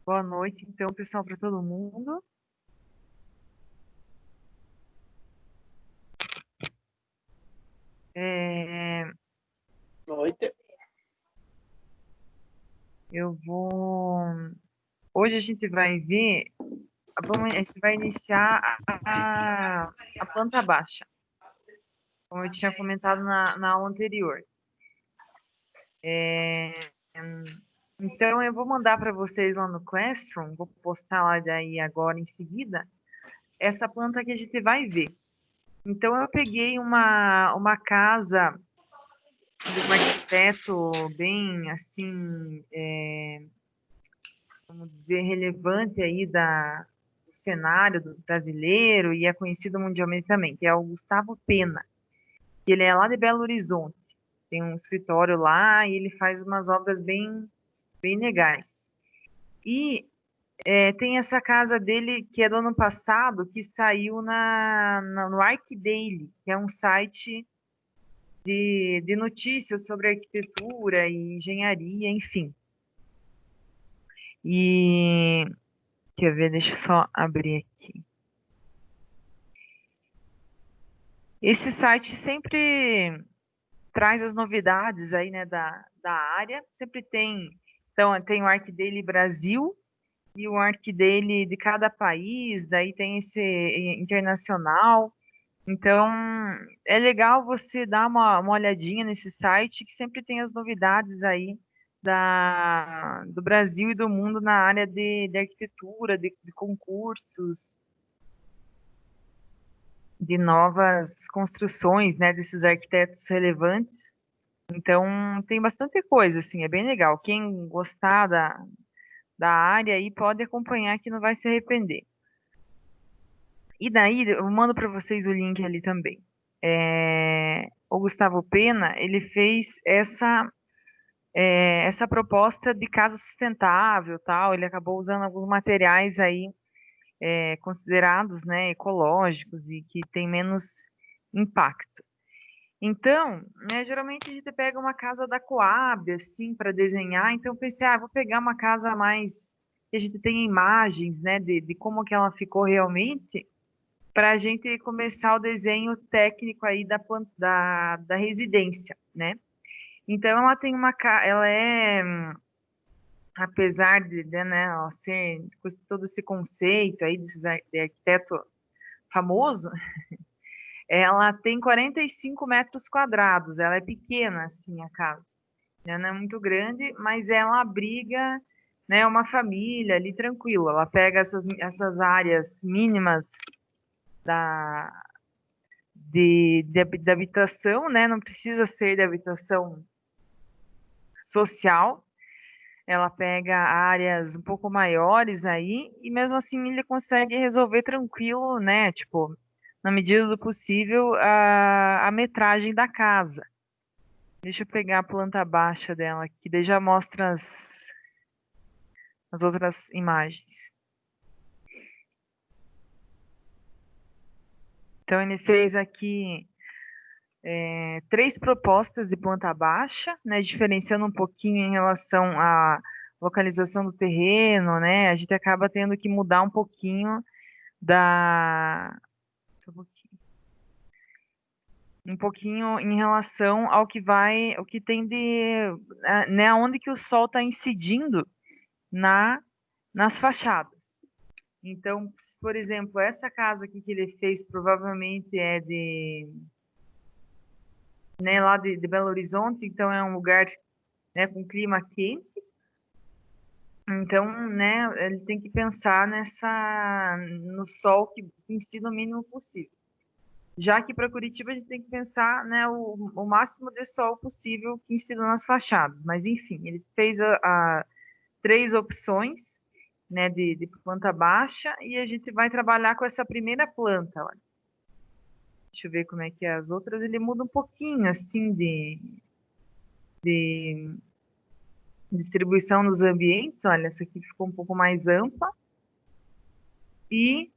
Boa noite, então, pessoal, para todo mundo. É, Noite. eu vou. Hoje a gente vai ver. A gente vai iniciar a planta baixa, como eu tinha comentado na aula anterior. É, então, eu vou mandar para vocês lá no Classroom, vou postar lá daí agora em seguida, essa planta que a gente vai ver. Então, eu peguei uma casa de um arquiteto bem assim, vamos dizer, relevante aí do cenário brasileiro e é conhecido mundialmente também, que é o Gustavo Pena. Ele é lá de Belo Horizonte, tem um escritório lá e ele faz umas obras bem legais. E tem essa casa dele que é do ano passado, que saiu no ArcDaily, que é um site de notícias sobre arquitetura e engenharia, enfim. E quer ver, deixa eu só abrir aqui. Esse site sempre traz as novidades aí, né, da área. Sempre tem, então, tem o ArcDaily Brasil e o ArcDaily de cada país, daí tem esse internacional. Então, é legal você dar uma olhadinha nesse site que sempre tem as novidades aí do Brasil e do mundo na área de arquitetura, de concursos, de novas construções, né, desses arquitetos relevantes. Então, tem bastante coisa, assim, é bem legal. Quem gostar da área aí pode acompanhar que não vai se arrepender. E daí, eu mando para vocês o link ali também. O Gustavo Pena, ele fez essa proposta de casa sustentável, tal. Ele acabou usando alguns materiais aí considerados, né, ecológicos e que tem menos impacto. Então, né, geralmente a gente pega uma casa da Coab, assim, para desenhar. Então, eu pensei, vou pegar uma casa mais que a gente tenha imagens, né, de como que ela ficou realmente, para a gente começar o desenho técnico aí da residência, né? Então, ela tem ela é, apesar né, ela ser com todo esse conceito aí de arquiteto famoso, ela tem 45 metros quadrados, ela é pequena, assim, a casa. Ela não é muito grande, mas ela abriga, né, uma família ali tranquila. Ela pega essas áreas mínimas da, de habitação, né, não precisa ser de habitação social. Ela pega áreas um pouco maiores aí, e mesmo assim ele consegue resolver tranquilo, né, tipo, na medida do possível, a metragem da casa. Deixa eu pegar a planta baixa dela aqui, daí já mostra as outras imagens. Então, ele fez aqui três propostas de planta baixa, né, diferenciando um pouquinho em relação à localização do terreno, né, a gente acaba tendo que mudar um pouquinho da... Só um pouquinho. Um pouquinho em relação ao que o que tem né, onde que o sol está incidindo nas fachadas. Então, por exemplo, essa casa aqui que ele fez provavelmente é né, lá de Belo Horizonte, então é um lugar, né, com clima quente. Então, né, ele tem que pensar no sol que incida o mínimo possível. Já que para Curitiba a gente tem que pensar, né, o máximo de sol possível que incida nas fachadas. Mas enfim, ele fez três opções, né, de planta baixa e a gente vai trabalhar com essa primeira planta. Olha. Deixa eu ver como é que é as outras. Ele muda um pouquinho assim de distribuição nos ambientes. Olha, essa aqui ficou um pouco mais ampla. E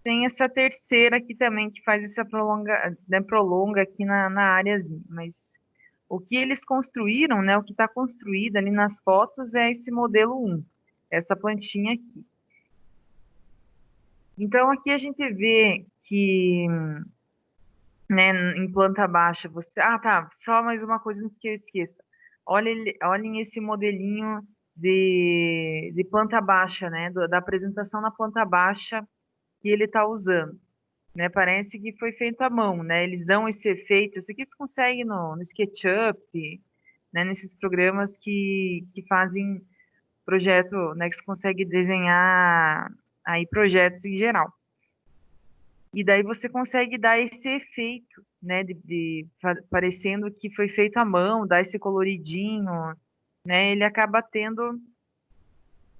tem essa terceira aqui também que faz essa prolonga aqui na áreazinha. Mas o que eles construíram, né, o que está construído ali nas fotos é esse modelo 1. essa plantinha aqui. Então, aqui a gente vê que, né, em planta baixa, você... Ah, tá, só mais uma coisa antes que eu esqueça. Olhem esse modelinho de planta baixa, né, da apresentação na planta baixa que ele está usando. Né, parece que foi feito à mão, né? Eles dão esse efeito, isso aqui se consegue no SketchUp, né? Nesses programas que fazem projeto, né? Que se consegue desenhar aí projetos em geral. E daí você consegue dar esse efeito, né? Parecendo que foi feito à mão, dar esse coloridinho, né? Ele acaba tendo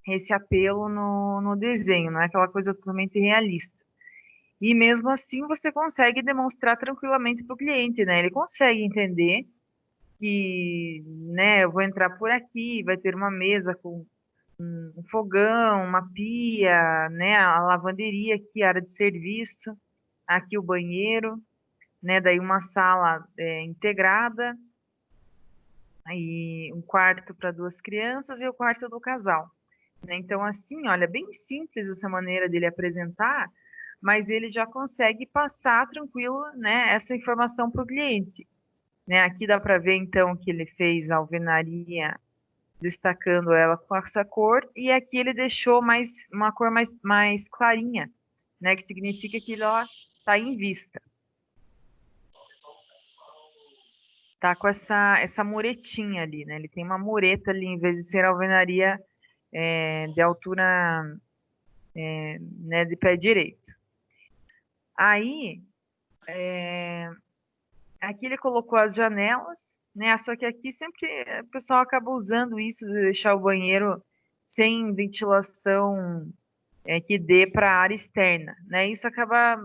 esse apelo no desenho, não é aquela coisa totalmente realista. E mesmo assim você consegue demonstrar tranquilamente para o cliente, né? Ele consegue entender que, né, eu vou entrar por aqui, vai ter uma mesa com um fogão, uma pia, né, a lavanderia aqui, a área de serviço, aqui o banheiro, né, daí uma sala integrada, aí um quarto para 2 crianças e o quarto do casal. Né? Então, assim, olha, bem simples essa maneira dele apresentar, mas ele já consegue passar tranquilo, né, essa informação para o cliente. Né? Aqui dá para ver, então, que ele fez a alvenaria destacando ela com essa cor, e aqui ele deixou uma cor mais clarinha, né, que significa que ele está em vista. Tá com essa muretinha ali, né? Ele tem uma mureta ali, em vez de ser alvenaria de altura né, de pé direito. Aí, aqui ele colocou as janelas, né? Só que aqui sempre o pessoal acaba usando isso de deixar o banheiro sem ventilação que dê para a área externa, né? Isso acaba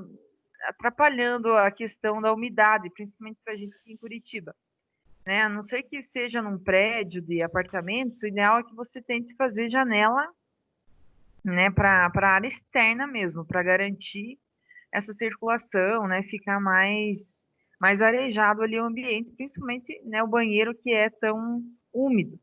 atrapalhando a questão da umidade, principalmente para a gente aqui em Curitiba. Né? A não ser que seja num prédio de apartamentos, o ideal é que você tente fazer janela, né, para a área externa mesmo, para garantir essa circulação, né, ficar mais arejado ali o ambiente, principalmente, né, o banheiro que é tão úmido.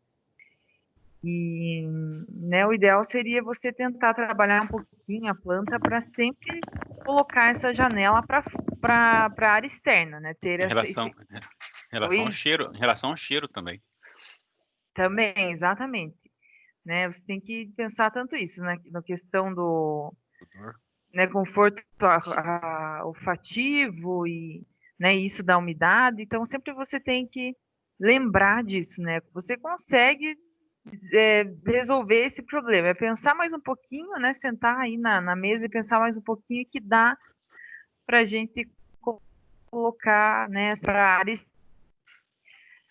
E, né, o ideal seria você tentar trabalhar um pouquinho a planta para sempre colocar essa janela para a área externa, né, ter Em relação ao cheiro, em relação ao cheiro também. Também, exatamente. Né, você tem que pensar tanto isso, né, na questão do né, conforto olfativo e né, isso da umidade. Então, sempre você tem que lembrar disso, né? Você consegue resolver esse problema. É pensar mais um pouquinho, né? Sentar aí na mesa e pensar mais um pouquinho que dá para a gente colocar nessa área.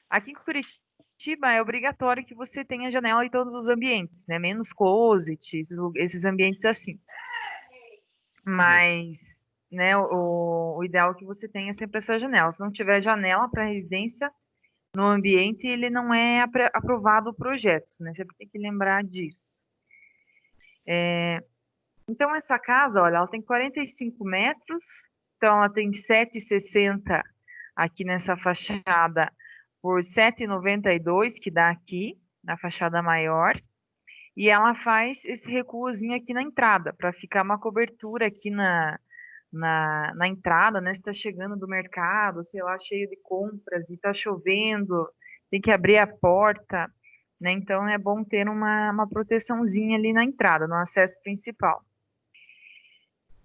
Aqui em Curitiba é obrigatório que você tenha janela em todos os ambientes, né? Menos closet, esses ambientes assim. Mas, né, o ideal é que você tenha sempre essa janela. Se não tiver janela para residência no ambiente, ele não é aprovado o projeto, né? Você tem que lembrar disso. Então, essa casa, olha, ela tem 45 metros, então ela tem 7,60 aqui nessa fachada por 7,92 que dá aqui, na fachada maior. E ela faz esse recuozinho aqui na entrada, para ficar uma cobertura aqui na entrada, né? Se está chegando do mercado, sei lá, cheio de compras e está chovendo, tem que abrir a porta, né? Então é bom ter uma proteçãozinha ali na entrada, no acesso principal.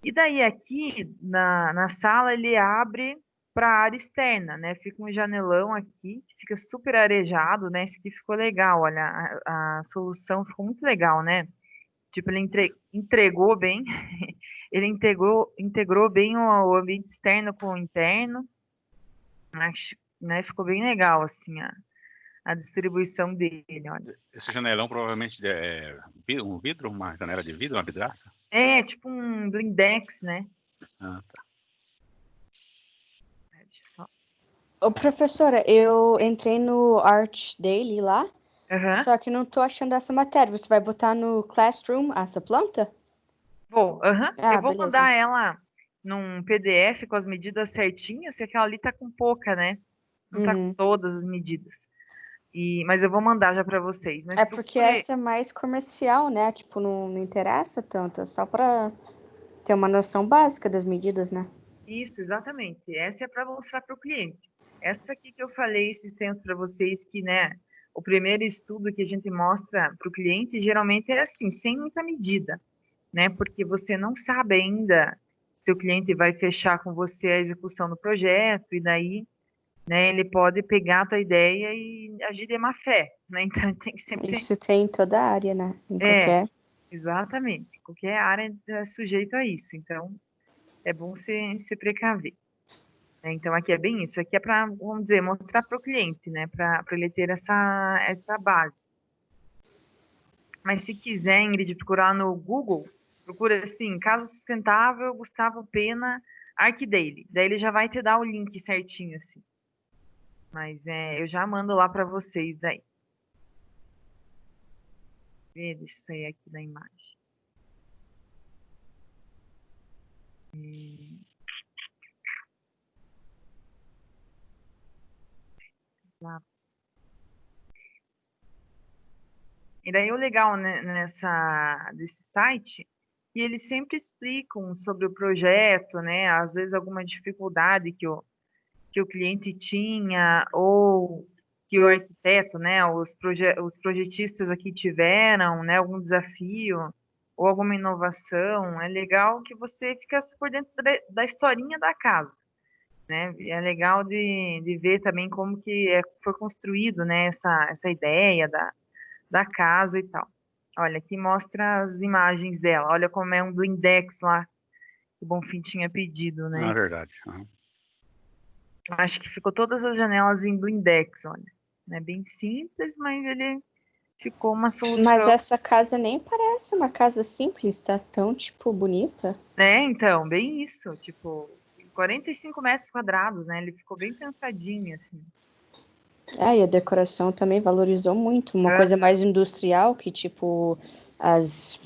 E daí aqui na sala ele abre para a área externa, né? Fica um janelão aqui, que fica super arejado, né? Esse aqui ficou legal, olha, a solução ficou muito legal, né? Tipo, ele entregou bem, ele integrou bem o ambiente externo com o interno, né? Ficou bem legal, assim, a distribuição dele, olha. Esse janelão provavelmente é um vidro, uma janela de vidro, uma vidraça? É, tipo um blindex, né? Ah, tá. Ô, professora, eu entrei no Art Daily lá, só que não tô achando essa matéria. Você vai botar no Classroom essa planta? Vou, eu vou beleza. mandar ela num PDF com as medidas certinhas, que aquela ali tá com pouca, né? Não tá com todas as medidas. Mas eu vou mandar já para vocês. Mas É porque essa é mais comercial, né? Tipo, não interessa tanto, é só para ter uma noção básica das medidas, né? Isso, exatamente. Essa é para mostrar para o cliente. Essa aqui que eu falei esses tempos para vocês, que, né, o primeiro estudo que a gente mostra para o cliente geralmente é assim, sem muita medida, né? Porque você não sabe ainda se o cliente vai fechar com você a execução do projeto, e daí, né, ele pode pegar a tua ideia e agir de má fé, né? Então tem que sempre. Isso tem em toda a área, né? Em É, qualquer. exatamente. Qualquer área é sujeito a isso. Então, é bom se precaver. Então, aqui é bem isso. Aqui é para, vamos dizer, mostrar para o cliente, né? Para ele ter essa base. Mas se quiser, Ingrid, procurar no Google, procura assim, Casa Sustentável, Gustavo Pena, ArcDaily. Daí ele já vai te dar o link certinho, assim. Mas eu já mando lá para vocês daí. Deixa eu sair aqui da imagem. Exato. E daí o legal, né, desse site, que eles sempre explicam sobre o projeto, né? Às vezes alguma dificuldade que o cliente tinha, ou que o arquiteto, né, os projetistas aqui tiveram, né, algum desafio, ou alguma inovação. É legal que você fica por dentro da historinha da casa, né? É legal de ver também como que foi construído, né, essa ideia da casa e tal. Olha, aqui mostra as imagens dela. Olha como é um blindex lá que o Bonfim tinha pedido, Não, né? é verdade. Uhum. Acho que ficou todas as janelas em blindex, olha. É bem simples, mas ele ficou uma Mas solução. essa casa nem parece uma casa simples, tá tão, tipo, bonita. Né, então, bem isso. Tipo, 45 metros quadrados, né? Ele ficou bem pensadinho, assim. E a decoração também valorizou muito. Uma coisa mais industrial, que, tipo, as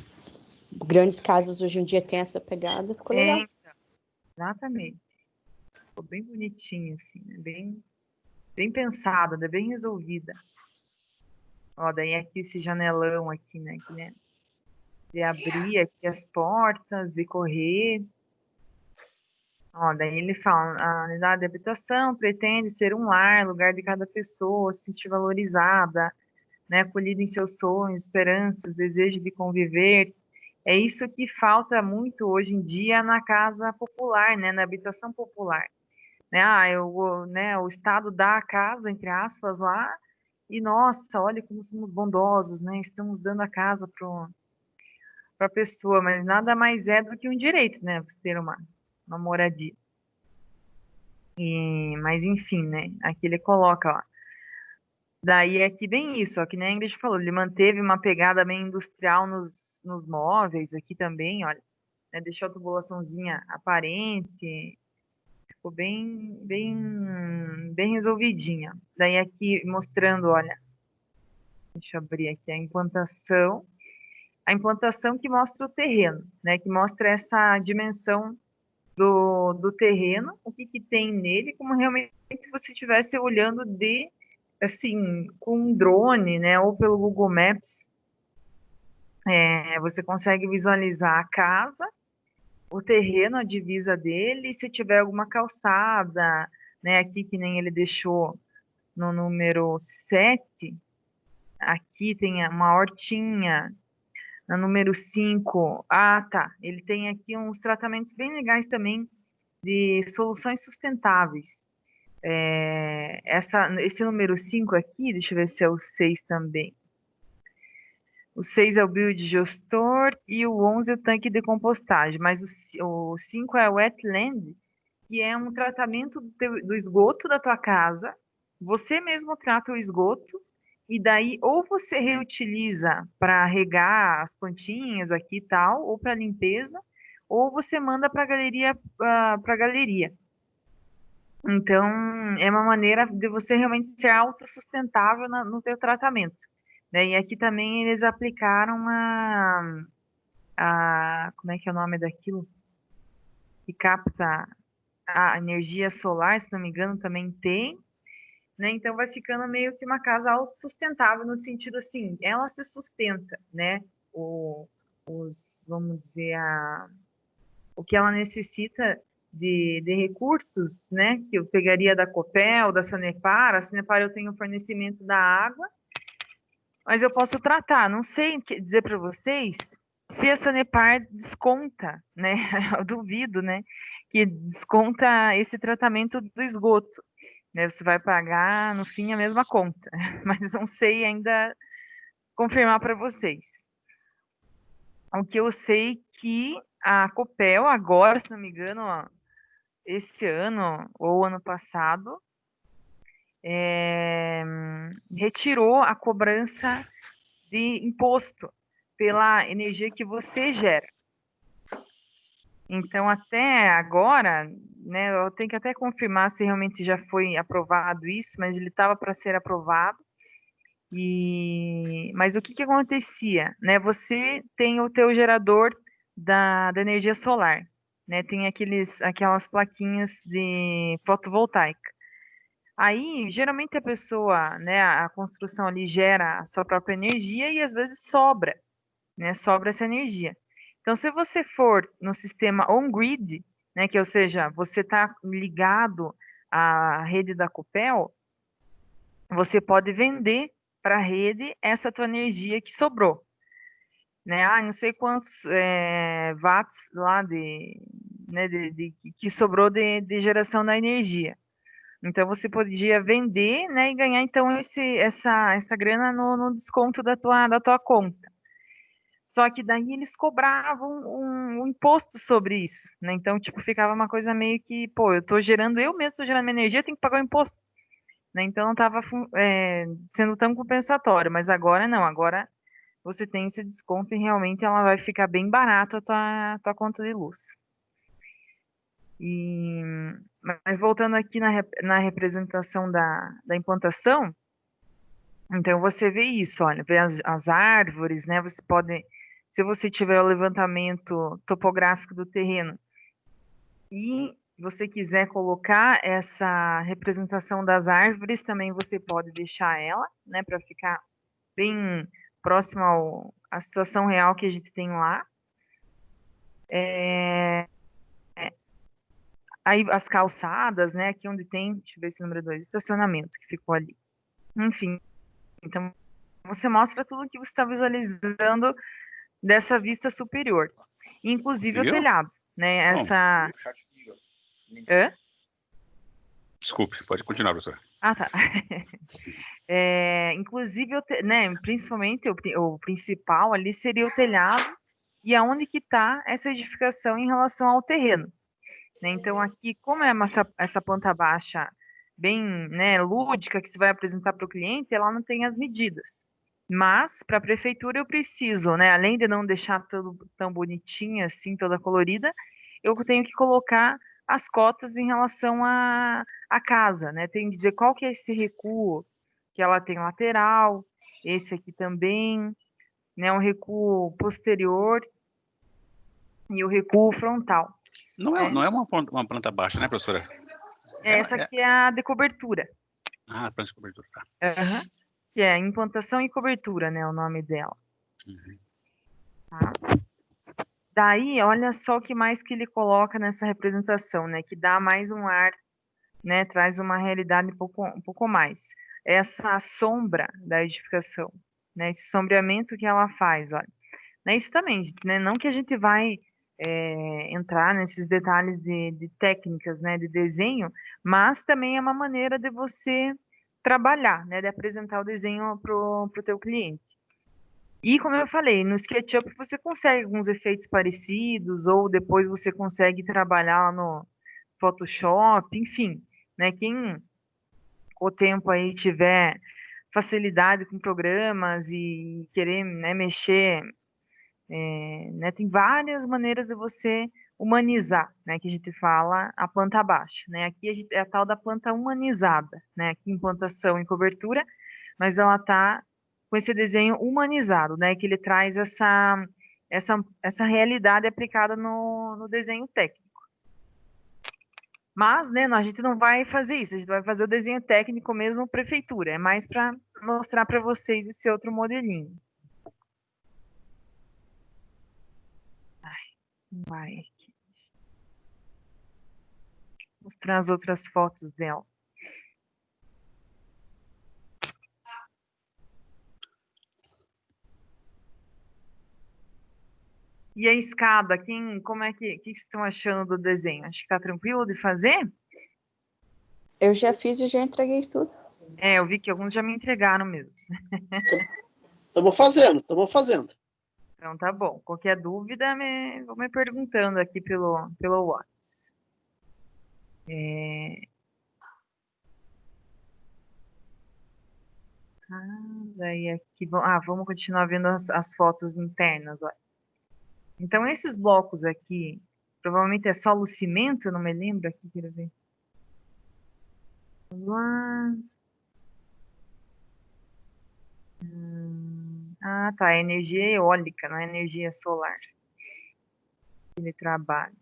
grandes casas hoje em dia têm essa pegada, ficou legal. Então, exatamente. Ficou bem bonitinho, assim, né? Bem pensada, né? Bem resolvida. Ó, daí aqui esse janelão aqui, né? De abrir aqui as portas, de correr. Ó, daí ele fala, a unidade de habitação pretende ser um lar, lugar de cada pessoa, se sentir valorizada, né, acolhida em seus sonhos, esperanças, desejo de conviver. É isso que falta muito hoje em dia na casa popular, né, na habitação popular. Né, né, o Estado dá a casa, entre aspas, lá, e nossa, olha como somos bondosos, né, estamos dando a casa para a pessoa, mas nada mais é do que um direito, né, você ter uma moradia. Mas enfim, né? Aqui ele coloca, ó. Daí é que bem isso, ó, que nem a Ingrid falou, ele manteve uma pegada bem industrial nos móveis aqui também, olha, né, deixou a tubulaçãozinha aparente, ficou bem resolvidinha. Daí aqui mostrando, olha, deixa eu abrir aqui a implantação que mostra o terreno, né, que mostra essa dimensão do terreno, o que tem nele, como realmente se você estivesse olhando assim, com um drone, né, ou pelo Google Maps, você consegue visualizar a casa, o terreno, a divisa dele, e se tiver alguma calçada, né, aqui que nem ele deixou no número 7, aqui tem uma hortinha, no número 5, tá, ele tem aqui uns tratamentos bem legais também de soluções sustentáveis. Esse número 5 aqui, deixa eu ver se é o 6 também. O 6 é o biodigestor e o 11 é o tanque de compostagem, mas o 5 é o wetland, que é um tratamento do esgoto da tua casa. Você mesmo trata o esgoto e daí ou você reutiliza para regar as plantinhas aqui e tal, ou para limpeza, ou você manda para a galeria. Então, é uma maneira de você realmente ser autossustentável no teu tratamento. Né? E aqui também eles aplicaram como é que é o nome daquilo? Que capta a energia solar, se não me engano, também tem. né? Então vai ficando meio que uma casa autossustentável no sentido assim, ela se sustenta, né? Vamos dizer, o que ela necessita de recursos, né? Que eu pegaria da Copel, da Sanepar. A Sanepar eu tenho fornecimento da água, mas eu posso tratar. Não sei dizer para vocês se a Sanepar desconta, né? Eu duvido, né? Que desconta esse tratamento do esgoto, né? Você vai pagar no fim a mesma conta, mas não sei ainda confirmar para vocês. O que eu sei que a Copel agora, se não me engano, ó, esse ano ou ano passado, retirou a cobrança de imposto pela energia que você gera. Então, até agora, né, eu tenho que até confirmar se realmente já foi aprovado isso, mas ele estava para ser aprovado. Mas o que acontecia? Né? Você tem o teu gerador da energia solar, né? Tem aquelas plaquinhas de fotovoltaica. Aí, geralmente a pessoa, né, a construção ali gera a sua própria energia e às vezes sobra, né, sobra essa energia. Então, se você for no sistema on-grid, né, ou seja, você está ligado à rede da Copel, você pode vender para a rede essa tua energia que sobrou, né? Não sei quantos watts lá né, que sobrou de geração da energia. Então você podia vender, né, e ganhar então essa grana no desconto da tua conta. Só que daí eles cobravam um imposto sobre isso, né? Então, tipo, ficava uma coisa meio que, pô, eu mesmo estou gerando minha energia, tenho que pagar o imposto, né? Então não estava sendo tão compensatório, mas agora não, agora você tem esse desconto e realmente ela vai ficar bem barato a tua conta de luz. Mas voltando aqui na representação da implantação, então você vê isso, olha, vê as árvores, né? Você pode, se você tiver o levantamento topográfico do terreno e você quiser colocar essa representação das árvores, também você pode deixar ela, né, para ficar bem próximo à situação real que a gente tem lá. Aí as calçadas, né, aqui onde tem, deixa eu ver esse número 2, estacionamento que ficou ali. Enfim, então você mostra tudo que você está visualizando dessa vista superior, inclusive o Conseguiu? telhado, né? Bom. Hã? Desculpe, pode continuar, professor. Ah, tá. Inclusive, né, principalmente o principal ali seria o telhado e aonde que está essa edificação em relação ao terreno, né? Então aqui, como é essa planta baixa bem, né, lúdica que se vai apresentar para o cliente, ela não tem as medidas. Mas para a prefeitura eu preciso, né, além de não deixar tudo tão bonitinha assim, toda colorida, eu tenho que colocar as cotas em relação à casa, né? Tem que dizer qual que é esse recuo que ela tem lateral, esse aqui também, né, um recuo posterior e o recuo frontal. Não é, Né? não é uma planta baixa, né, professora? Essa aqui é a de cobertura. Planta de cobertura, tá. Uhum. Que é implantação e cobertura, né, o nome dela. Uhum. Tá? Daí, olha só o que mais que ele coloca nessa representação, né, que dá mais um ar, né, traz uma realidade um pouco mais. Essa sombra da edificação, né, esse sombreamento que ela faz, olha. Né, isso também, né, não que a gente vai entrar nesses detalhes de técnicas, né, de desenho, mas também é uma maneira de você trabalhar, né, de apresentar o desenho pro teu cliente. E como eu falei, no SketchUp você consegue alguns efeitos parecidos, ou depois você consegue trabalhar no Photoshop, enfim, né, quem com o tempo aí tiver facilidade com programas e querer, né, mexer, né, tem várias maneiras de você humanizar, né, que a gente fala a planta baixa, né, aqui é a tal da planta humanizada, né, aqui implantação e cobertura, mas ela está com esse desenho humanizado, né, que ele traz essa realidade aplicada no desenho técnico. Mas, né, a gente não vai fazer isso, a gente vai fazer o desenho técnico mesmo, prefeitura. É mais para mostrar para vocês esse outro modelinho. Vai aqui. Mostrar as outras fotos dela. E a escada, como é que vocês estão achando do desenho? Acho que tá tranquilo de fazer? Eu já fiz e já entreguei tudo. É, eu vi que alguns já me entregaram mesmo. Estamos fazendo, estamos fazendo. Então tá bom. Qualquer dúvida, vou me perguntando aqui pelo WhatsApp. Daí aqui, vamos continuar vendo as fotos internas, olha. Então, esses blocos aqui, provavelmente é solo cimento, eu não me lembro aqui, quero ver. Vamos lá. Tá, é energia eólica, não é energia solar. Ele trabalha.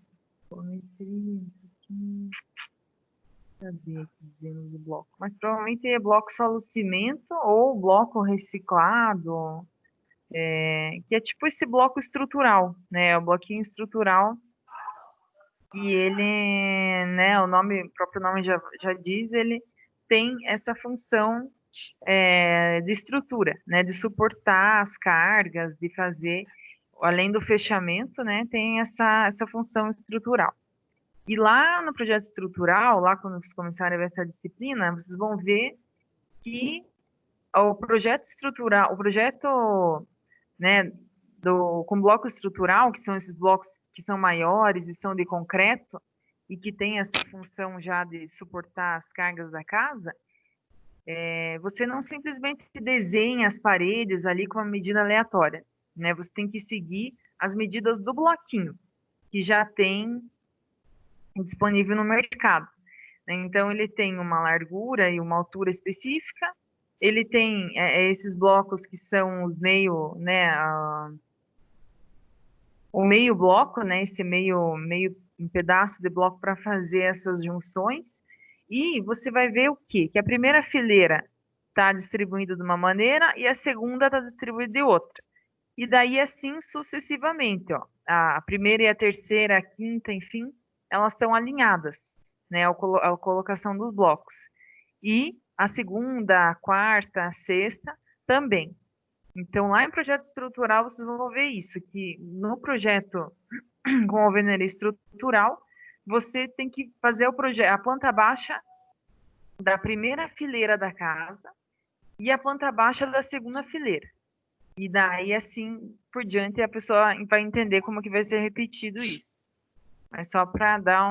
Cadê aqui dizendo do bloco? Mas provavelmente é bloco solo cimento ou bloco reciclado, que é tipo esse bloco estrutural, né? O bloquinho estrutural. E ele, né, o próprio nome já diz, ele tem essa função de estrutura, né, de suportar as cargas, de fazer, além do fechamento, né, tem essa função estrutural. E lá no projeto estrutural, lá quando vocês começarem a ver essa disciplina, vocês vão ver que o projeto estrutural, o projeto, né, com bloco estrutural, que são esses blocos que são maiores e são de concreto, e que tem essa função já de suportar as cargas da casa, você não simplesmente desenha as paredes ali com uma medida aleatória, né? Você tem que seguir as medidas do bloquinho, que já tem disponível no mercado. Então, ele tem uma largura e uma altura específica, ele tem esses blocos que são os meio, né, o meio bloco, né, esse meio um pedaço de bloco para fazer essas junções, e você vai ver o quê? Que a primeira fileira está distribuída de uma maneira e a segunda está distribuída de outra. E daí assim sucessivamente, ó. A primeira e a terceira, a quinta, enfim, elas estão alinhadas, né, a colocação dos blocos. E a segunda, a quarta, a sexta também. Então, lá em projeto estrutural, vocês vão ver isso, que no projeto com alvenaria estrutural, você tem que fazer a planta baixa da primeira fileira da casa e a planta baixa da segunda fileira. E daí, assim por diante, a pessoa vai entender como que vai ser repetido isso. Mas só para dar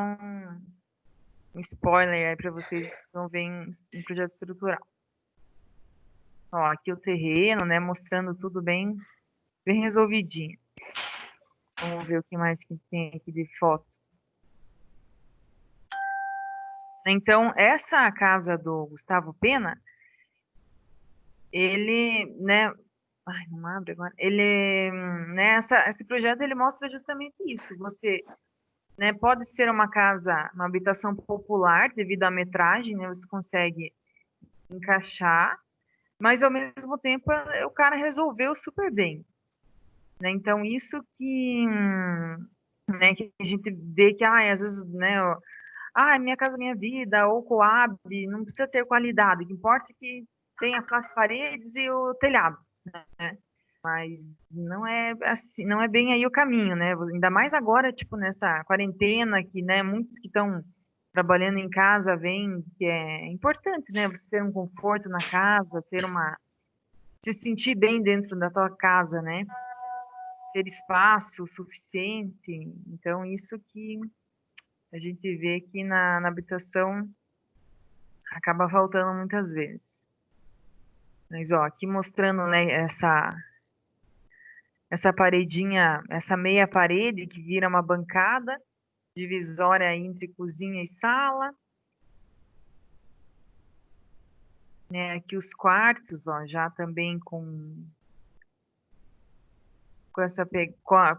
um spoiler aí para vocês que vocês vão ver em projeto estrutural. Ó, aqui o terreno, né, mostrando tudo bem resolvidinho. Vamos ver o que mais que tem aqui de foto. Então, essa casa do Gustavo Pena, ele, né, ai, não abre agora. Ele, né, esse projeto ele mostra justamente isso. Você, né, pode ser uma casa, uma habitação popular devido à metragem, né, você consegue encaixar, mas ao mesmo tempo o cara resolveu super bem, né? Então isso né, que a gente vê que, às vezes, né, Minha Casa Minha Vida, ou Coab, não precisa ter qualidade, o que importa é que tenha as paredes e o telhado, né? Mas não é assim, não é bem aí o caminho, né? Ainda mais agora, tipo, nessa quarentena, que, né, muitos que estão trabalhando em casa veem que é importante, né? Você ter um conforto na casa, se sentir bem dentro da tua casa, né? Ter espaço suficiente. Então, isso que a gente vê que na habitação acaba faltando muitas vezes. Mas, ó, aqui mostrando, né, essa paredinha, essa meia parede que vira uma bancada divisória entre cozinha e sala. Né, aqui os quartos, ó, já também com essa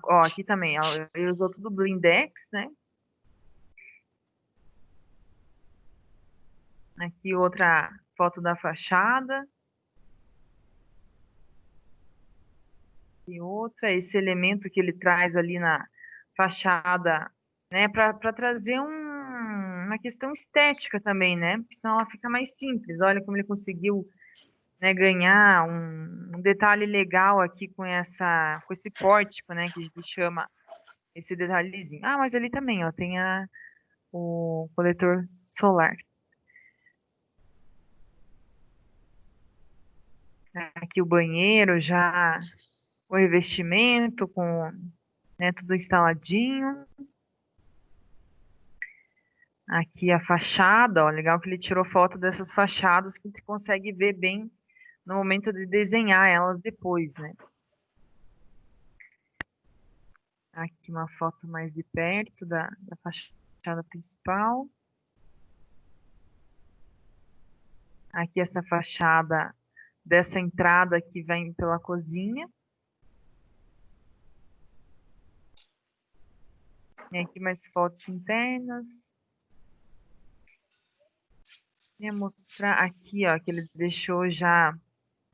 ó, aqui também, ó, ele usou tudo blindex, né? Aqui outra foto da fachada. E outra, esse elemento que ele traz ali na fachada, né, para trazer uma questão estética também, né? Porque senão ela fica mais simples. Olha como ele conseguiu, né, ganhar um detalhe legal aqui com esse pórtico, né, que a gente chama esse detalhezinho. Ah, mas ali também, ó, tem o coletor solar. Aqui o banheiro já, o revestimento com, né, tudo instaladinho. Aqui a fachada, ó, legal que ele tirou foto dessas fachadas que você consegue ver bem no momento de desenhar elas depois, né? Aqui uma foto mais de perto da fachada principal. Aqui essa fachada dessa entrada que vem pela cozinha. E aqui mais fotos internas. Ia mostrar aqui, ó, que ele deixou já,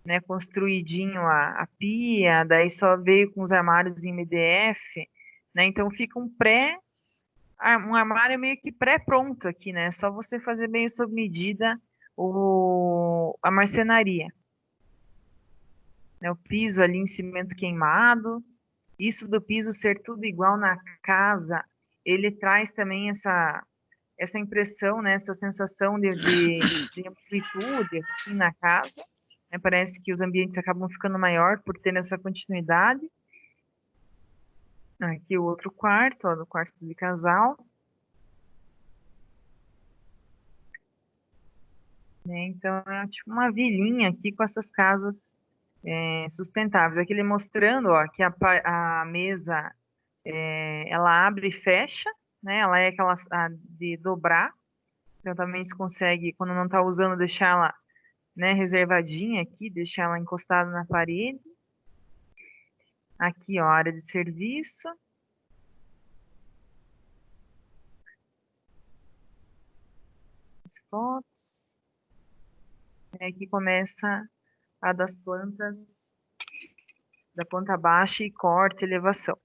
né, construidinho a pia, daí só veio com os armários em MDF, né? Então fica um armário meio que pré-pronto aqui, né? Só você fazer bem sob medida a marcenaria. Né? O piso ali em cimento queimado. Isso do piso ser tudo igual na casa, ele traz também essa impressão, né? Essa sensação de amplitude assim na casa. Né? Parece que os ambientes acabam ficando maior por ter essa continuidade. Aqui o outro quarto, ó, do quarto de casal. Né? Então, é tipo uma vilinha aqui com essas casas sustentáveis. Aqui ele mostrando, ó, que a mesa, ela abre e fecha, né? Ela é aquela de dobrar. Então, também se consegue, quando não está usando, deixar ela, né, reservadinha aqui, deixar ela encostada na parede. Aqui, ó, área de serviço. As fotos. Aqui começa a das plantas, da planta baixa e corte, elevação.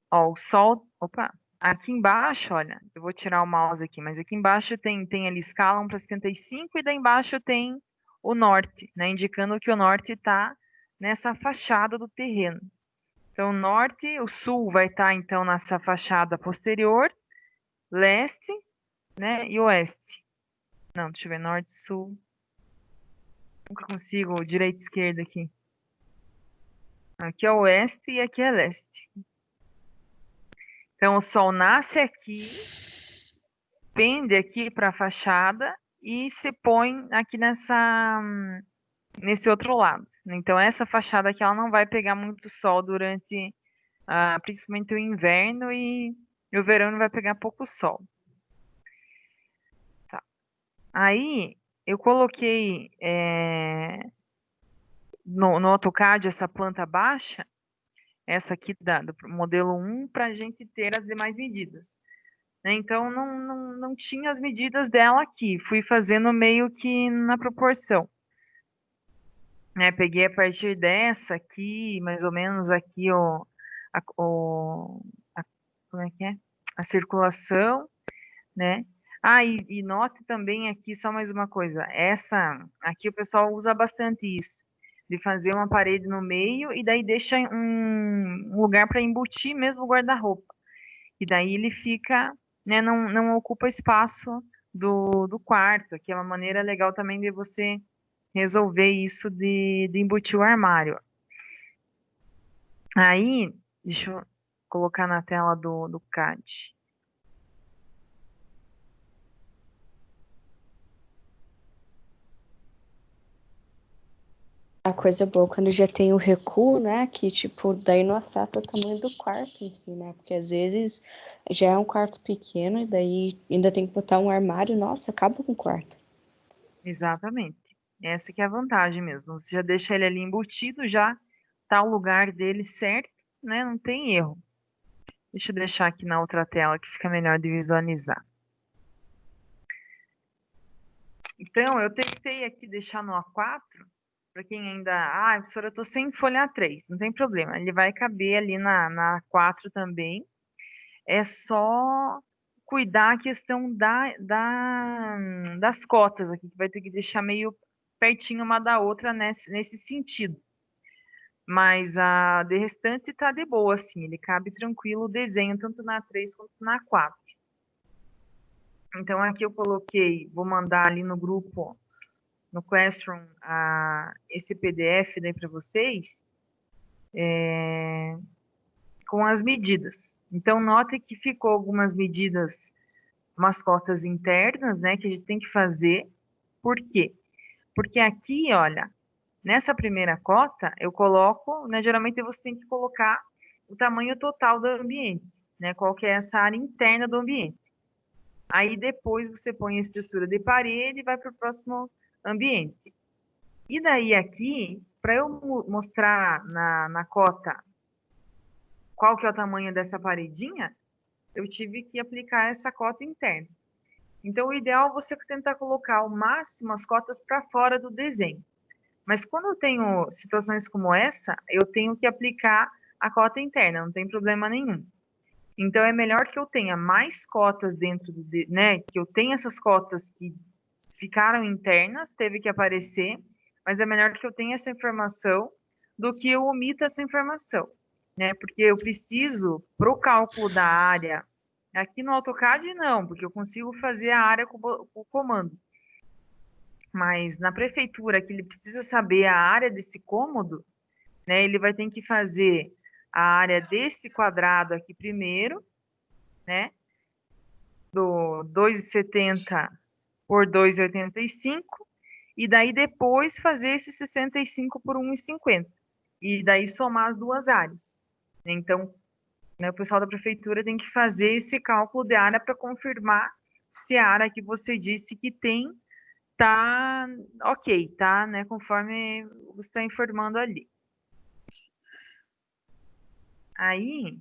Ó, o sol, opa, aqui embaixo, olha, eu vou tirar o mouse aqui, mas aqui embaixo tem ali escala 1 para 75 e daí embaixo tem o norte, né, indicando que o norte está nessa fachada do terreno. Então, o norte, o sul vai estar, então, nessa fachada posterior, leste, né, e oeste. Não, deixa eu ver, norte, sul. Nunca consigo, direita e esquerda aqui. Aqui é oeste e aqui é leste. Então, o sol nasce aqui, pende aqui para a fachada e se põe aqui nesse outro lado. Então, essa fachada aqui ela não vai pegar muito sol durante, principalmente o inverno e o verão não vai pegar pouco sol. Tá. Aí, eu coloquei no AutoCAD essa planta baixa, essa aqui do modelo 1, para a gente ter as demais medidas. Então, não tinha as medidas dela aqui. Fui fazendo meio que na proporção. Né? Peguei a partir dessa aqui, mais ou menos aqui, como é que é? A circulação, né? E note também aqui só mais uma coisa. Aqui o pessoal usa bastante isso. De fazer uma parede no meio e daí deixa um lugar para embutir mesmo o guarda-roupa. E daí ele fica, né, não ocupa espaço do quarto, que é uma maneira legal também de você resolver isso de embutir o armário. Aí, deixa eu colocar na tela do CAD. A coisa boa quando já tem o recuo, né? Que, tipo, daí não afeta o tamanho do quarto em si, né? Porque às vezes já é um quarto pequeno e daí ainda tem que botar um armário, nossa, acaba com o quarto. Exatamente. Essa que é a vantagem mesmo. Você já deixa ele ali embutido, já tá o lugar dele certo, né? Não tem erro. Deixa eu deixar aqui na outra tela que fica melhor de visualizar. Então, eu testei aqui deixar no A4, para quem ainda. Ah, professora, eu estou sem folha A3, não tem problema, ele vai caber ali na A4 também. É só cuidar a questão das cotas aqui, que vai ter que deixar meio pertinho uma da outra nesse sentido. Mas a de restante tá de boa, assim, ele cabe tranquilo o desenho, tanto na A3 quanto na A4. Então, aqui eu coloquei, vou mandar ali no grupo, no Classroom, esse PDF daí para vocês, com as medidas. Então, note que ficou algumas medidas, umas cotas internas, né, que a gente tem que fazer. Por quê? Porque aqui, olha, nessa primeira cota, eu coloco, né, geralmente você tem que colocar o tamanho total do ambiente, né, qual que é essa área interna do ambiente. Aí depois você põe a espessura de parede e vai para o próximo ambiente. E daí aqui, para eu mostrar na cota qual que é o tamanho dessa paredinha, eu tive que aplicar essa cota interna. Então, o ideal é você tentar colocar ao máximo as cotas para fora do desenho. Mas quando eu tenho situações como essa, eu tenho que aplicar a cota interna, não tem problema nenhum. Então, é melhor que eu tenha mais cotas dentro do, né, que eu tenha essas cotas que ficaram internas, teve que aparecer, mas é melhor que eu tenha essa informação do que eu omita essa informação, né? Porque eu preciso, para o cálculo da área, aqui no AutoCAD não, porque eu consigo fazer a área com o comando. Mas na prefeitura, que ele precisa saber a área desse cômodo, né? Ele vai ter que fazer a área desse quadrado aqui primeiro, né? Do 2,70 por 2,85, e daí depois fazer esse 65 por 1,50. E daí somar as duas áreas. Então, né, o pessoal da prefeitura tem que fazer esse cálculo de área para confirmar se a área que você disse que tem tá ok, tá, né, conforme você está informando ali. Aí,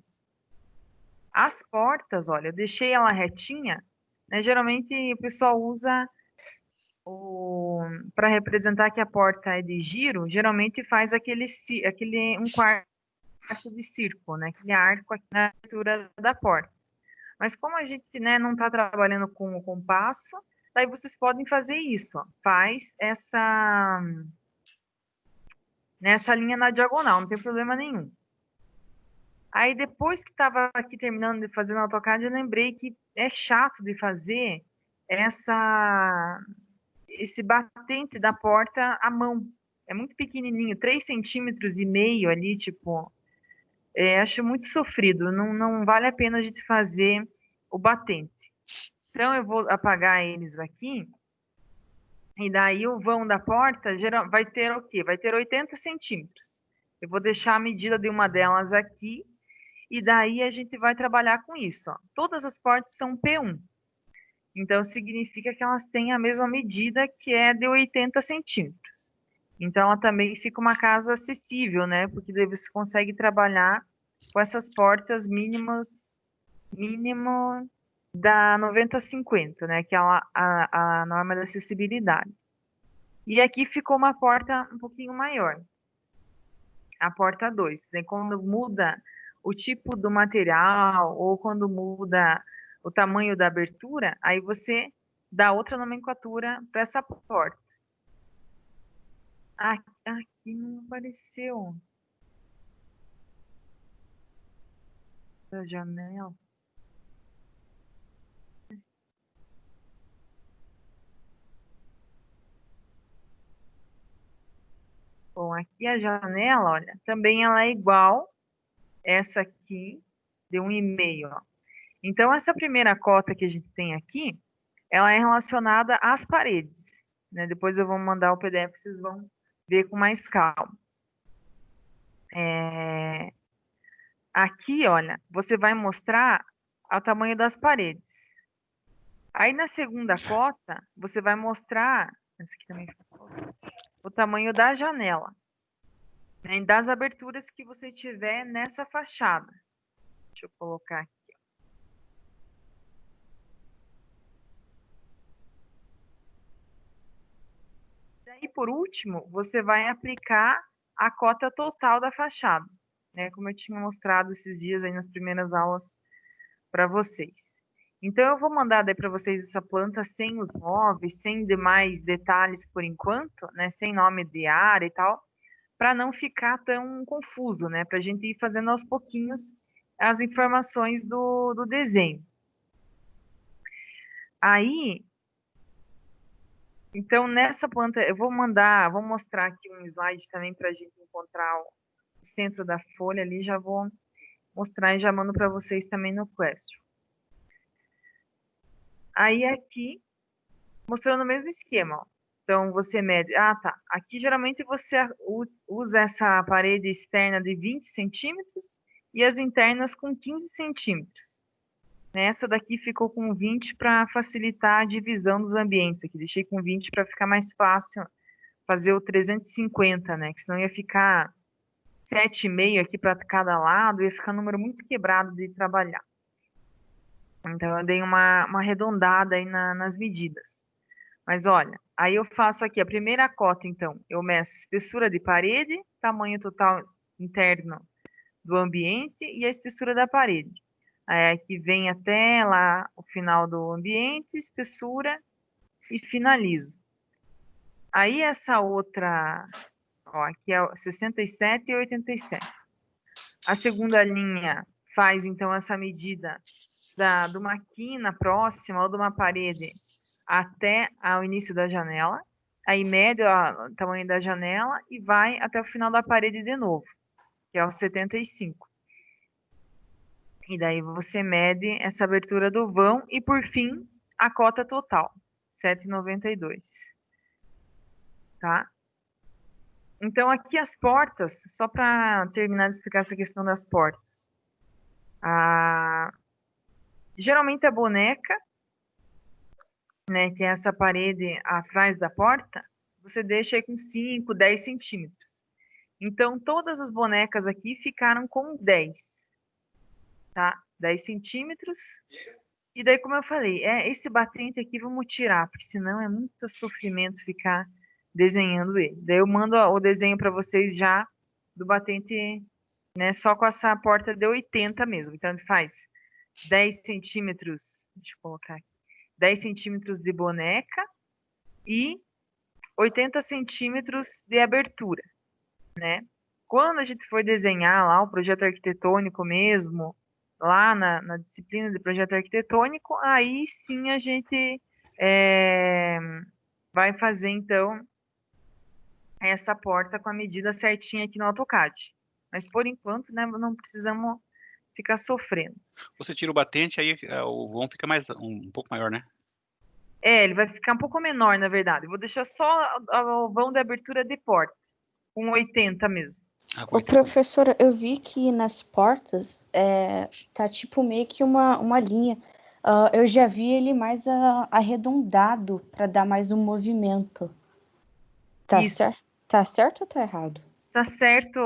as portas, olha, eu deixei ela retinha, né, geralmente o pessoal usa para representar que a porta é de giro, geralmente faz aquele um quarto de círculo, né, aquele arco aqui na altura da porta. Mas como a gente, né, não está trabalhando com o compasso, daí vocês podem fazer isso, ó. Faz nessa linha na diagonal, não tem problema nenhum. Aí depois que estava aqui terminando de fazer no AutoCAD, eu lembrei que é chato de fazer esse batente da porta à mão. É muito pequenininho, 3,5 cm ali, tipo, acho muito sofrido, não vale a pena a gente fazer o batente. Então, eu vou apagar eles aqui, e daí o vão da porta vai ter o quê? Vai ter 80 centímetros. Eu vou deixar a medida de uma delas aqui, e daí a gente vai trabalhar com isso, ó. Todas as portas são P1. Então, significa que elas têm a mesma medida, que é de 80 centímetros. Então, ela também fica uma casa acessível, né? Porque daí você consegue trabalhar com essas portas mínimas, mínimo da 90/50, né? Que é a norma da acessibilidade. E aqui ficou uma porta um pouquinho maior, a porta 2. Né? Quando muda o tipo do material ou quando muda o tamanho da abertura, aí você dá outra nomenclatura para essa porta. Aqui não apareceu a janela. Bom, aqui a janela, olha, também ela é igual essa aqui, de 1,5, ó. Então, essa primeira cota que a gente tem aqui, ela é relacionada às paredes, né? Depois eu vou mandar o PDF, vocês vão ver com mais calma. Aqui, olha, você vai mostrar o tamanho das paredes. Aí, na segunda cota, você vai mostrar, essa aqui também, o tamanho da janela, né? Das aberturas que você tiver nessa fachada. Deixa eu colocar aqui. aí, por último, você vai aplicar a cota total da fachada, né? Como eu tinha mostrado esses dias aí nas primeiras aulas para vocês. Então, eu vou mandar daí para vocês essa planta sem os móveis, sem demais detalhes por enquanto, né? Sem nome de área e tal, para não ficar tão confuso, né? Para a gente ir fazendo aos pouquinhos as informações do desenho. Aí, então, nessa planta, eu vou mostrar aqui um slide também para a gente encontrar o centro da folha ali, já vou mostrar e já mando para vocês também no Question. Aí aqui, mostrando o mesmo esquema, ó. Então, você mede... Ah, tá. Aqui, geralmente, você usa essa parede externa de 20 centímetros e as internas com 15 centímetros. Essa daqui ficou com 20 para facilitar a divisão dos ambientes. Aqui deixei com 20 para ficar mais fácil fazer o 350, né? Que senão ia ficar 7,5 aqui para cada lado, ia ficar um número muito quebrado de trabalhar. Então, eu dei uma arredondada aí nas medidas. Mas olha, aí eu faço aqui a primeira cota, então, eu meço espessura de parede, tamanho total interno do ambiente e a espessura da parede. Aí aqui vem até lá o final do ambiente, espessura e finalizo. Aí essa outra, ó, aqui é 67 e 87. A segunda linha faz, então, essa medida de uma quina próxima ou de uma parede até o início da janela. Aí mede o tamanho da janela e vai até o final da parede de novo, que é o 75. E daí você mede essa abertura do vão e, por fim, a cota total, 7,92. Tá? Então, aqui as portas, só para terminar de explicar essa questão das portas. Geralmente a boneca, né, que é essa parede atrás da porta, você deixa aí com 5, 10 centímetros. Então, todas as bonecas aqui ficaram com 10, tá? 10 centímetros. E daí, como eu falei, esse batente aqui vamos tirar, porque senão é muito sofrimento ficar desenhando ele. Daí eu mando o desenho para vocês já do batente, né, só com essa porta de 80 mesmo. Então, ele faz 10 centímetros, deixa eu colocar aqui, 10 centímetros de boneca e 80 centímetros de abertura, né? Quando a gente for desenhar lá o projeto arquitetônico mesmo, lá na disciplina de projeto arquitetônico, aí sim a gente vai fazer, então, essa porta com a medida certinha aqui no AutoCAD. Mas, por enquanto, né, não precisamos ficar sofrendo. Você tira o batente, aí o vão fica um pouco maior, né? Ele vai ficar um pouco menor, na verdade. Eu vou deixar só o vão de abertura de porta, com 80 mesmo. Ô, professora, eu vi que nas portas tá tipo meio que uma linha. Eu já vi ele mais arredondado para dar mais um movimento. Tá certo ou tá errado? Tá certo,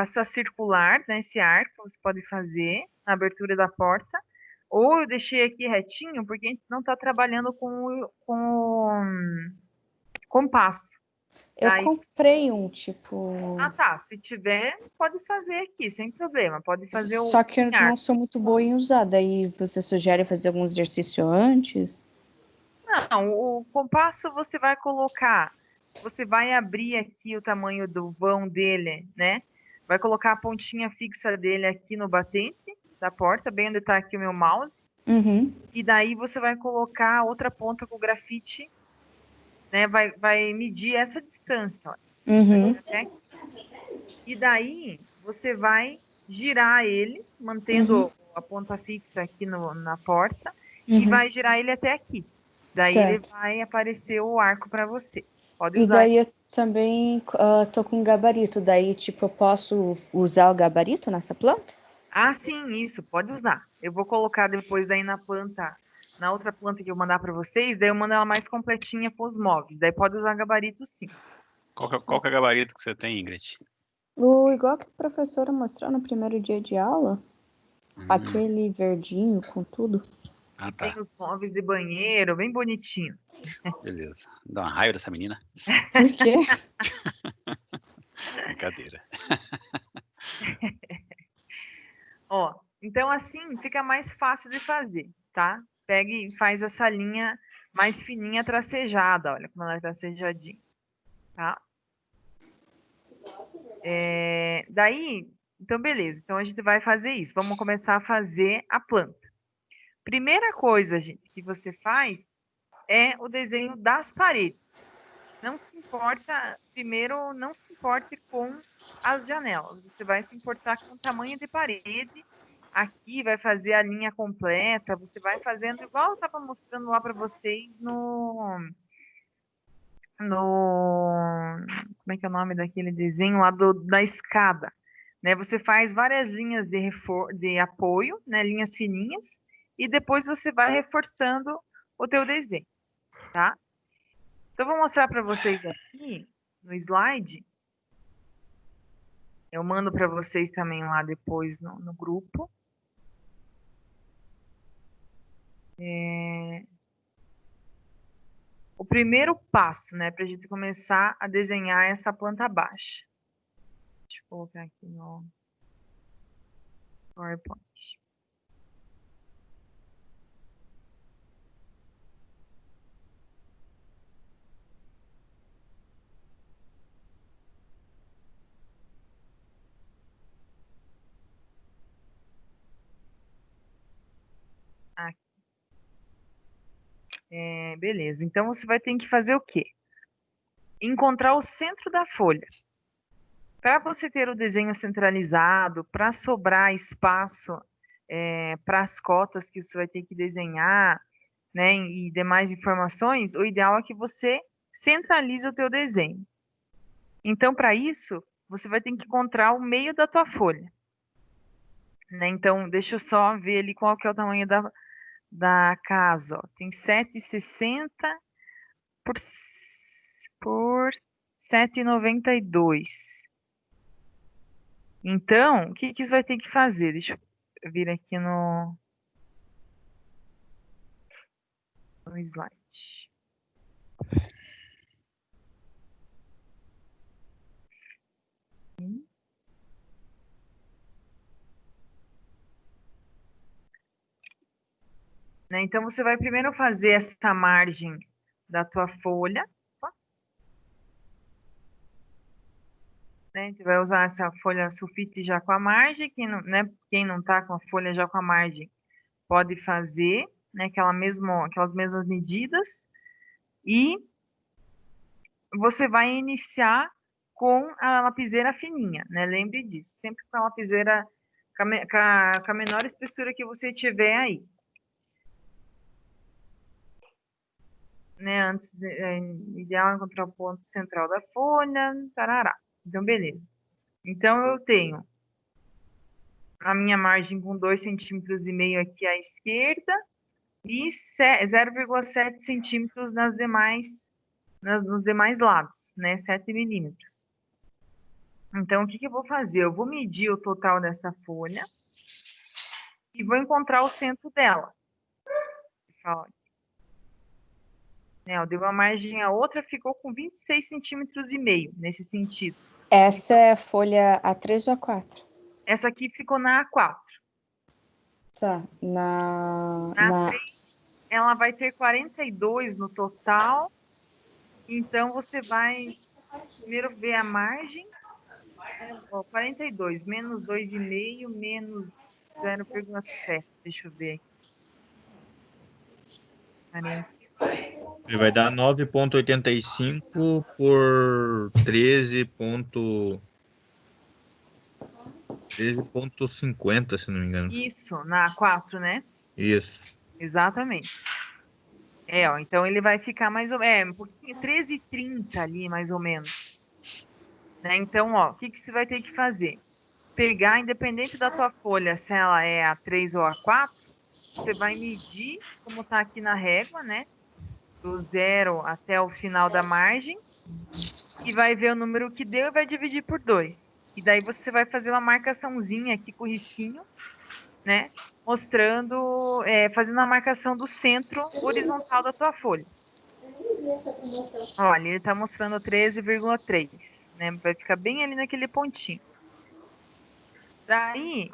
essa circular, né, esse arco você pode fazer na abertura da porta, ou eu deixei aqui retinho, porque a gente não está trabalhando com compasso. Eu comprei um, tipo... Ah, tá. Se tiver, pode fazer aqui, sem problema. Pode fazer Só que eu não sou muito boa em usar. Daí você sugere fazer algum exercício antes? Não, o compasso você vai colocar... Você vai abrir aqui o tamanho do vão dele, né? Vai colocar a pontinha fixa dele aqui no batente da porta, bem onde está aqui o meu mouse. Uhum. E daí você vai colocar a outra ponta com o grafite, né? Vai medir essa distância, ó. Uhum. E daí você vai girar ele, mantendo a ponta fixa aqui na porta, e vai girar ele até aqui. Daí ele vai aparecer o arco para você. Pode usar. E daí eu também tô com gabarito. Daí, tipo, eu posso usar o gabarito nessa planta? Ah, sim, isso, pode usar. Eu vou colocar depois aí na outra planta que eu mandar para vocês, daí eu mando ela mais completinha com os móveis. Daí pode usar gabarito, sim. Qual que é o gabarito que você tem, Ingrid? Igual que a professora mostrou no primeiro dia de aula. Aquele verdinho com tudo. Ah, Tem tá. os móveis de banheiro, bem bonitinho. Beleza. Dá uma raiva dessa menina. Por quê? Brincadeira. Ó, então assim fica mais fácil de fazer, tá? Pega e faz essa linha mais fininha tracejada, olha como ela é tracejadinha, tá? Daí, então beleza, então a gente vai fazer isso, vamos começar a fazer a planta. Primeira coisa, gente, que você faz é o desenho das paredes. Não se importa, primeiro, não se importe com as janelas, você vai se importar com o tamanho de parede. Aqui vai fazer a linha completa, você vai fazendo igual eu estava mostrando lá para vocês como é que é o nome daquele desenho lá da escada, né? Você faz várias linhas de apoio, né? Linhas fininhas, e depois você vai reforçando o teu desenho, tá? Então, eu vou mostrar para vocês aqui no slide. Eu mando para vocês também lá depois no grupo. O primeiro passo, né, para a gente começar a desenhar essa planta baixa. Deixa eu colocar aqui no PowerPoint. Aqui. Beleza. Então, você vai ter que fazer o quê? Encontrar o centro da folha. Para você ter o desenho centralizado, para sobrar espaço para as cotas que você vai ter que desenhar, né, e demais informações, o ideal é que você centralize o teu desenho. Então, para isso, você vai ter que encontrar o meio da tua folha. Né? Então, deixa eu só ver ali qual que é o tamanho da casa. Ó. Tem 7,60 por 7,92. Então, o que você vai ter que fazer? Deixa eu vir aqui no slide. Né? Então, você vai primeiro fazer essa margem da tua folha. Né? Você vai usar essa folha sulfite já com a margem. Quem não tá com a folha já com a margem pode fazer, né? Aquelas mesmas medidas. E você vai iniciar com a lapiseira fininha, né? Lembre disso, sempre com a lapiseira com a menor espessura que você tiver aí. Né? Ideal é encontrar o ponto central da folha, tarará. Então, beleza. Então, eu tenho a minha margem com 2,5 centímetros aqui à esquerda e 0,7 centímetros nos demais lados, né? 7 milímetros. Então, o que eu vou fazer? Eu vou medir o total dessa folha e vou encontrar o centro dela. Eu dei uma margem, a outra ficou com 26,5 centímetros nesse sentido. Essa é a folha A3 ou A4? Essa aqui ficou na A4. Tá, Na A3, ela vai ter 42 no total. Então, você vai primeiro ver a margem. 42, menos 2,5, menos 0,7. Deixa eu ver aqui. Ele vai dar 9,85 por 13,50, se não me engano. Isso, na A4, né? Isso. Exatamente. Ó, então ele vai ficar mais ou menos, um pouquinho, 13,30 ali, mais ou menos. Né? Então, ó, o que você vai ter que fazer? Pegar, independente da tua folha, se ela é A3 ou A4, você vai medir, como tá aqui na régua, né? Do 0 até o final da margem, e vai ver o número que deu e vai dividir por 2. E daí você vai fazer uma marcaçãozinha aqui com o risquinho, né? mostrando, fazendo a marcação do centro horizontal da tua folha. Olha, ele está mostrando 13,3, né? Vai ficar bem ali naquele pontinho. Daí,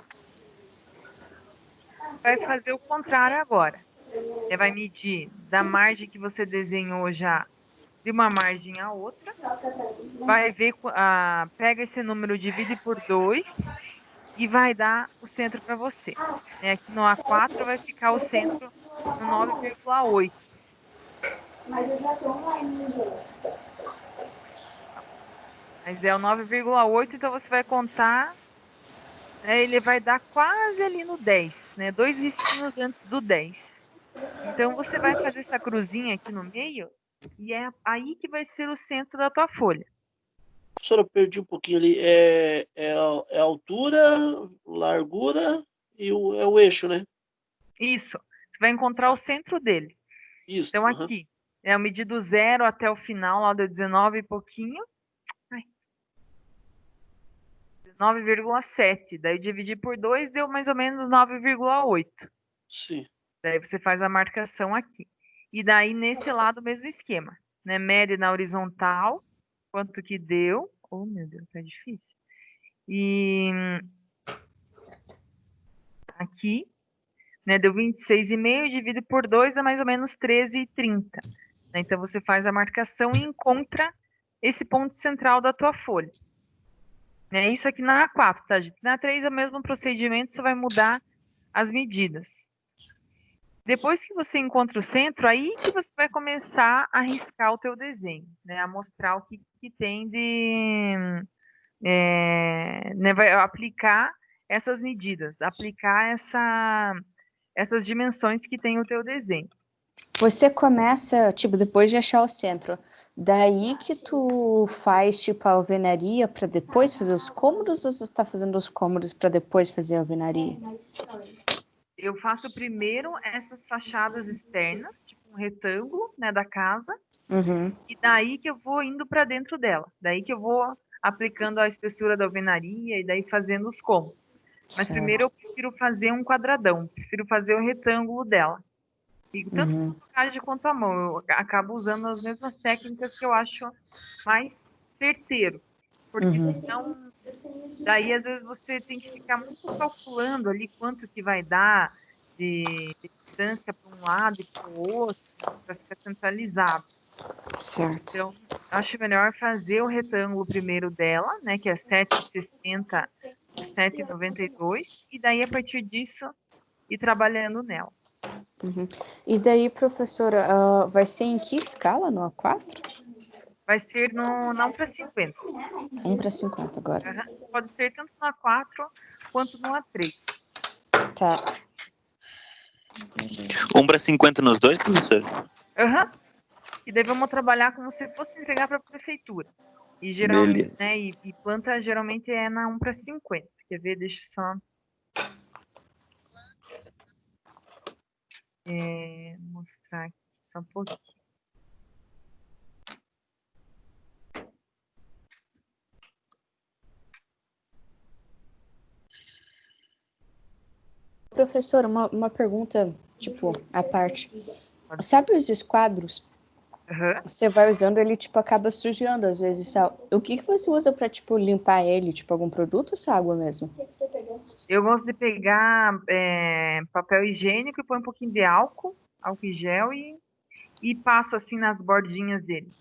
vai fazer o contrário agora. Você vai medir da margem que você desenhou já, de uma margem a outra. Vai ver, pega esse número, divide por 2 e vai dar o centro para você. Aqui no A4 vai ficar o centro no 9,8. Mas é o 9,8, então você vai contar, ele vai dar quase ali no 10, né? 2 risquinhos antes do 10. Então você vai fazer essa cruzinha aqui no meio e é aí que vai ser o centro da tua folha. Professora, eu perdi um pouquinho ali. É a altura, largura e é o eixo, né? Isso. Você vai encontrar o centro dele. Isso. Então aqui, eu medi do 0 até o final, lá deu 19 e pouquinho. 9,7. Daí dividir por 2 deu mais ou menos 9,8. Sim. Daí você faz a marcação aqui. E daí nesse lado o mesmo esquema, né? Mede na horizontal, quanto que deu. Oh, meu Deus, tá difícil. E aqui, né, deu 26,5, divide por 2 dá mais ou menos 13,30. Então você faz a marcação e encontra esse ponto central da tua folha. Isso aqui na A4, tá, gente? Na A3 é o mesmo procedimento, só vai mudar as medidas. Depois que você encontra o centro, aí que você vai começar a riscar o teu desenho, né? A mostrar o que tem de... né, vai aplicar essas medidas, aplicar essas dimensões que tem o teu desenho. Você começa, tipo, depois de achar o centro, daí que tu faz, tipo, a alvenaria para depois fazer os cômodos, ou você está fazendo os cômodos para depois fazer a alvenaria? Eu faço primeiro essas fachadas externas, tipo um retângulo, né, da casa, e daí que eu vou indo para dentro dela. Daí que eu vou aplicando a espessura da alvenaria e daí fazendo os cômodos. Mas primeiro eu prefiro fazer um quadradão, prefiro fazer o retângulo dela. E tanto com AutoCAD quanto a mão, eu acabo usando as mesmas técnicas que eu acho mais certeiro. Porque senão, daí às vezes você tem que ficar muito calculando ali quanto que vai dar de distância para um lado e para o outro, para ficar centralizado. Certo. Então, acho melhor fazer o retângulo primeiro dela, né, que é 7,60 por 7,92, e daí a partir disso ir trabalhando nela. E daí, professora, vai ser em que escala no A4? Vai ser no 1 para 50. 1 para 50 agora. Pode ser tanto no A4 quanto no A3. Tá. 1 para 50 nos dois, professor? E daí vamos trabalhar como se fosse entregar para a prefeitura. E geralmente, Beleza. né, e planta geralmente é na 1 para 50. Quer ver? Deixa eu só mostrar aqui só um pouquinho. Professora, uma pergunta, tipo, à parte. Sabe os esquadros? Você vai usando, ele, tipo, acaba sujando às vezes. Sabe? O que você usa para, tipo, limpar ele? Tipo, algum produto ou só água mesmo? Eu gosto de pegar papel higiênico e põe um pouquinho de álcool em gel e passo assim nas bordinhas dele.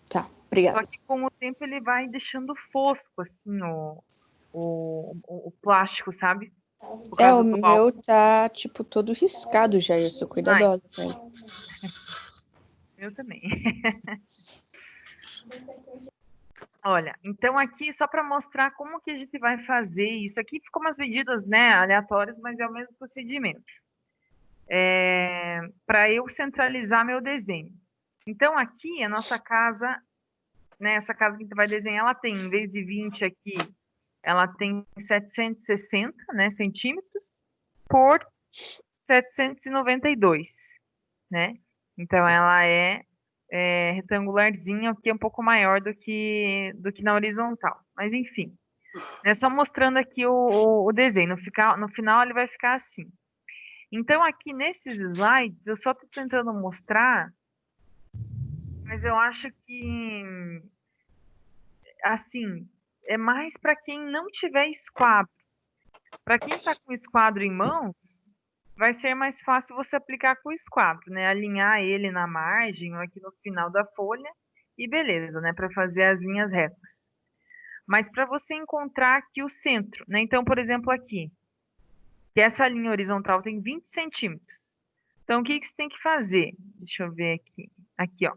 Tá, obrigada. Só que com o tempo ele vai deixando fosco, assim, o plástico, sabe? O meu tá, tipo, todo riscado já, eu sou cuidadosa. Eu também. Olha, então aqui só para mostrar como que a gente vai fazer isso. Aqui ficou umas medidas, né, aleatórias, mas é o mesmo procedimento. Para eu centralizar meu desenho. Então aqui a nossa casa, né, essa casa que a gente vai desenhar, ela tem, em vez de 20 aqui, ela tem 760, né, centímetros por 792, né? Então ela é retangularzinha, aqui é um pouco maior do que na horizontal. Mas enfim, É só mostrando aqui o desenho. No final ele vai ficar assim. Então, aqui nesses slides, eu só estou tentando mostrar, mas eu acho que, assim, é mais para quem não tiver esquadro. Para quem está com o esquadro em mãos, vai ser mais fácil você aplicar com o esquadro, né? Alinhar ele na margem ou aqui no final da folha e beleza, né? Para fazer as linhas retas. Mas para você encontrar aqui o centro, né? Então, por exemplo, aqui, que essa linha horizontal tem 20 centímetros. Então, o que você tem que fazer? Deixa eu ver aqui. Aqui, ó.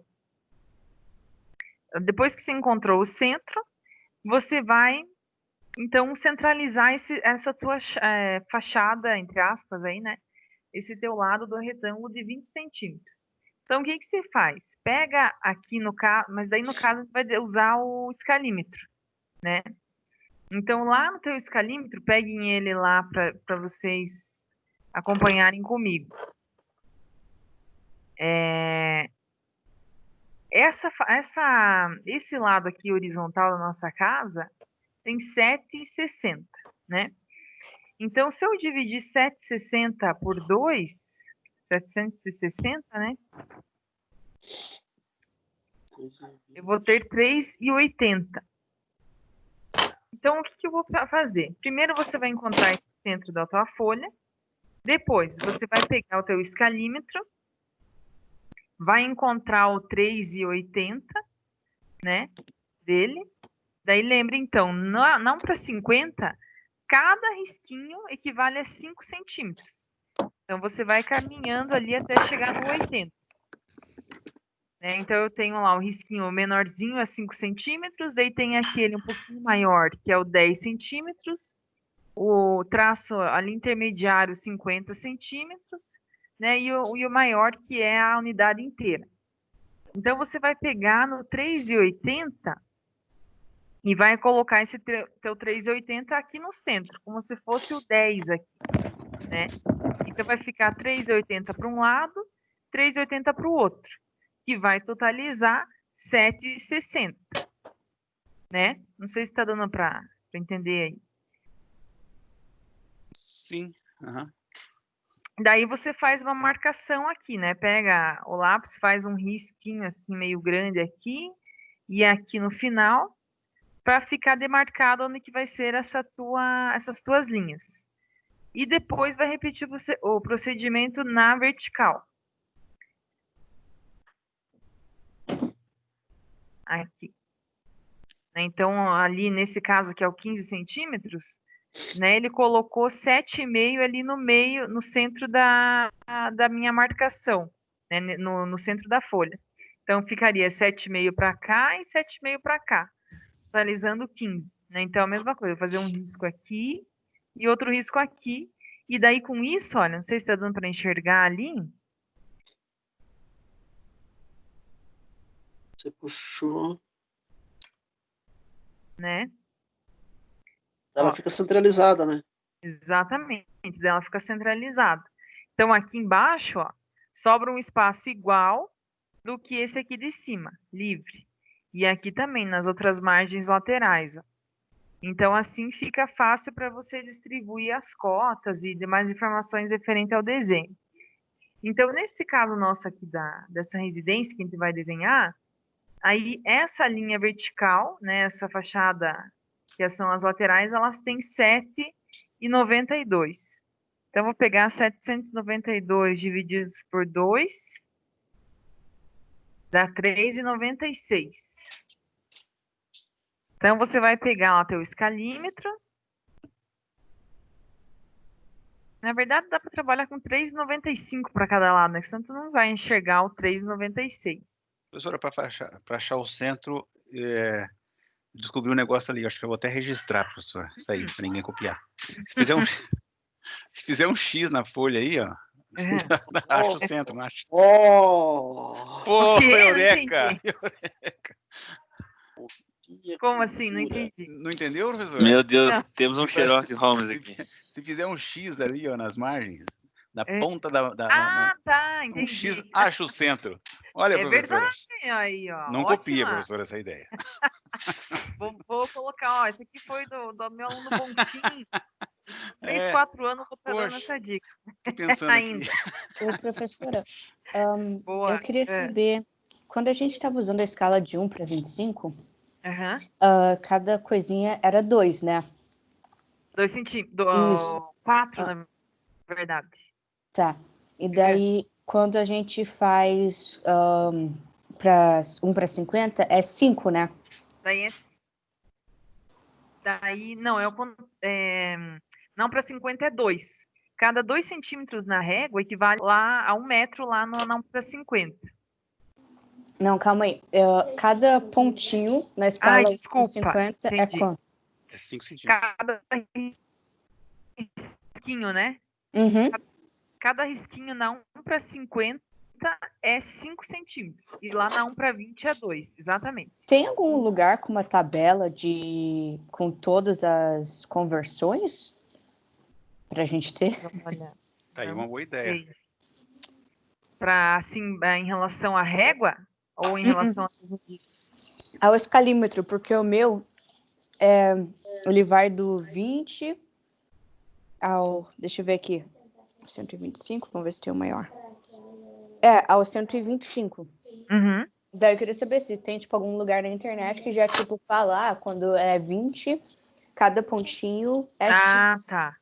Depois que você encontrou o centro, você vai, então, centralizar essa tua fachada, entre aspas, aí, né? Esse teu lado do retângulo de 20 centímetros. Então, o que você faz? Pega aqui no caso, mas daí no caso você vai usar o escalímetro, né? Então, lá no teu escalímetro, peguem ele lá para vocês acompanharem comigo. Esse lado aqui horizontal da nossa casa tem 7,60, né? Então, se eu dividir 760 por 2, 760, né? Eu vou ter 3,80. Então, o que eu vou fazer? Primeiro, você vai encontrar esse centro da tua folha. Depois, você vai pegar o teu escalímetro. Vai encontrar o 3,80, né? Dele. Daí, lembra, então, não para 50, cada risquinho equivale a 5 centímetros. Então, você vai caminhando ali até chegar no 80. Né? Então, eu tenho lá o risquinho menorzinho a 5 centímetros, daí tem aquele um pouquinho maior, que é o 10 centímetros, o traço ali intermediário, 50 centímetros, né? E o maior, que é a unidade inteira. Então, você vai pegar no 3,80 e vai colocar esse teu 3,80 aqui no centro, como se fosse o 10 aqui, né? Então, vai ficar 3,80 para um lado, 3,80 para o outro, que vai totalizar 7,60, né? Não sei se está dando para entender aí. Sim. Uhum. Daí você faz uma marcação aqui, né? Pega o lápis, faz um risquinho assim meio grande aqui e aqui no final, para ficar demarcado onde que vai ser essas tuas linhas. E depois vai repetir o procedimento na vertical. Aqui. Então, ali nesse caso, que é o 15 centímetros, né, ele colocou 7,5 ali no meio, no centro da minha marcação, né, no centro da folha. Então, ficaria 7,5 para cá e 7,5 para cá, totalizando 15. Né? Então, a mesma coisa, vou fazer um risco aqui e outro risco aqui. E daí, com isso, olha, não sei se está dando para enxergar ali. Você puxou. Né? Ela fica centralizada, né? Exatamente, dela fica centralizada. Então, aqui embaixo, ó, sobra um espaço igual do que esse aqui de cima, livre. E aqui também, nas outras margens laterais, ó. Então, assim fica fácil para você distribuir as cotas e demais informações referentes ao desenho. Então, nesse caso nosso aqui dessa residência que a gente vai desenhar, aí essa linha vertical, né, essa fachada, que são as laterais, elas têm 7,92. Então, vou pegar 792 divididos por 2, dá 3,96. Então, você vai pegar lá teu escalímetro. Na verdade, dá para trabalhar com 3,95 para cada lado, né? Senão tu não vai enxergar o 3,96. Professora, para achar o centro, descobri um negócio ali, acho que eu vou até registrar, professor, isso aí, para ninguém copiar. Se fizer um X na folha aí, ó, acha o centro, não acha? Pô, eureka! Como assim? Não entendi. Não entendeu, professor? Meu Deus, temos um Sherlock Holmes aqui. Se fizer um X ali, ó, nas margens, na ponta tá, entendi. Um X, acha o centro. Olha, professora. É verdade, aí, ó. Não copia, professora, essa ideia. Vou colocar, ó, esse aqui foi do meu aluno Bonfim. Uns 3, É, 4 anos eu vou estar dando poxa, essa dica tô pensando aqui. ainda. Ô, professora, Boa. eu queria saber, quando a gente estava usando a escala de 1 para 25, Aham. cada coisinha era 2, né? 2 centímetros. Isso. 4, Ah. na verdade. Tá. E daí, quando a gente faz para 1 para 50, é 5, né? Daí não, não para 50 é 2. Cada 2 centímetros na régua equivale lá a 1 metro lá no não para 50. Não, calma aí. Cada pontinho na escala de desculpa. 50 é Entendi. quanto? É 5 centímetros. Cada risquinho, né? Uhum. Cada risquinho na 1 para 50 é 5 centímetros. E lá na 1 para 20 é 2, exatamente. Tem algum lugar com uma tabela com todas as conversões pra gente ter? Vamos olhar. Tá aí Não uma boa ideia. sei. Para assim, em relação à régua ou em relação às medidas? Ao escalímetro, porque o meu ele vai do 20 ao, deixa eu ver aqui, 125, vamos ver se tem o maior. Ao 125. Uhum. Daí eu queria saber se tem, tipo, algum lugar na internet que já, tipo, fala, quando é 20, cada pontinho é X. Tá.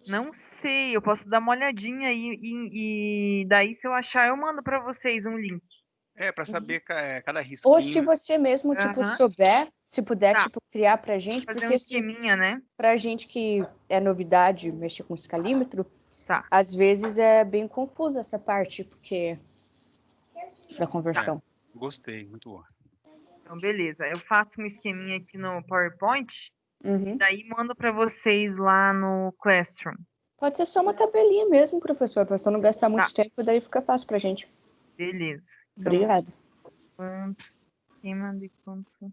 Não sei, eu posso dar uma olhadinha e daí se eu achar eu mando para vocês um link. É, pra saber cada Ou se risquinho. você mesmo, tipo, Aham. souber, se puder, Tá. tipo, criar pra gente, Fazer um porque assim, esqueminha, né? pra gente que é novidade mexer com escalímetro, Tá. às vezes é bem confusa essa parte, porque da conversão. Gostei, muito boa. Então, beleza. Eu faço um esqueminha aqui no PowerPoint, Uhum. daí mando para vocês lá no Classroom. Pode ser só uma tabelinha mesmo, professor, pra você não gastar muito tempo, daí fica fácil pra gente. Beleza. Então, Obrigada. Esquema de quanto.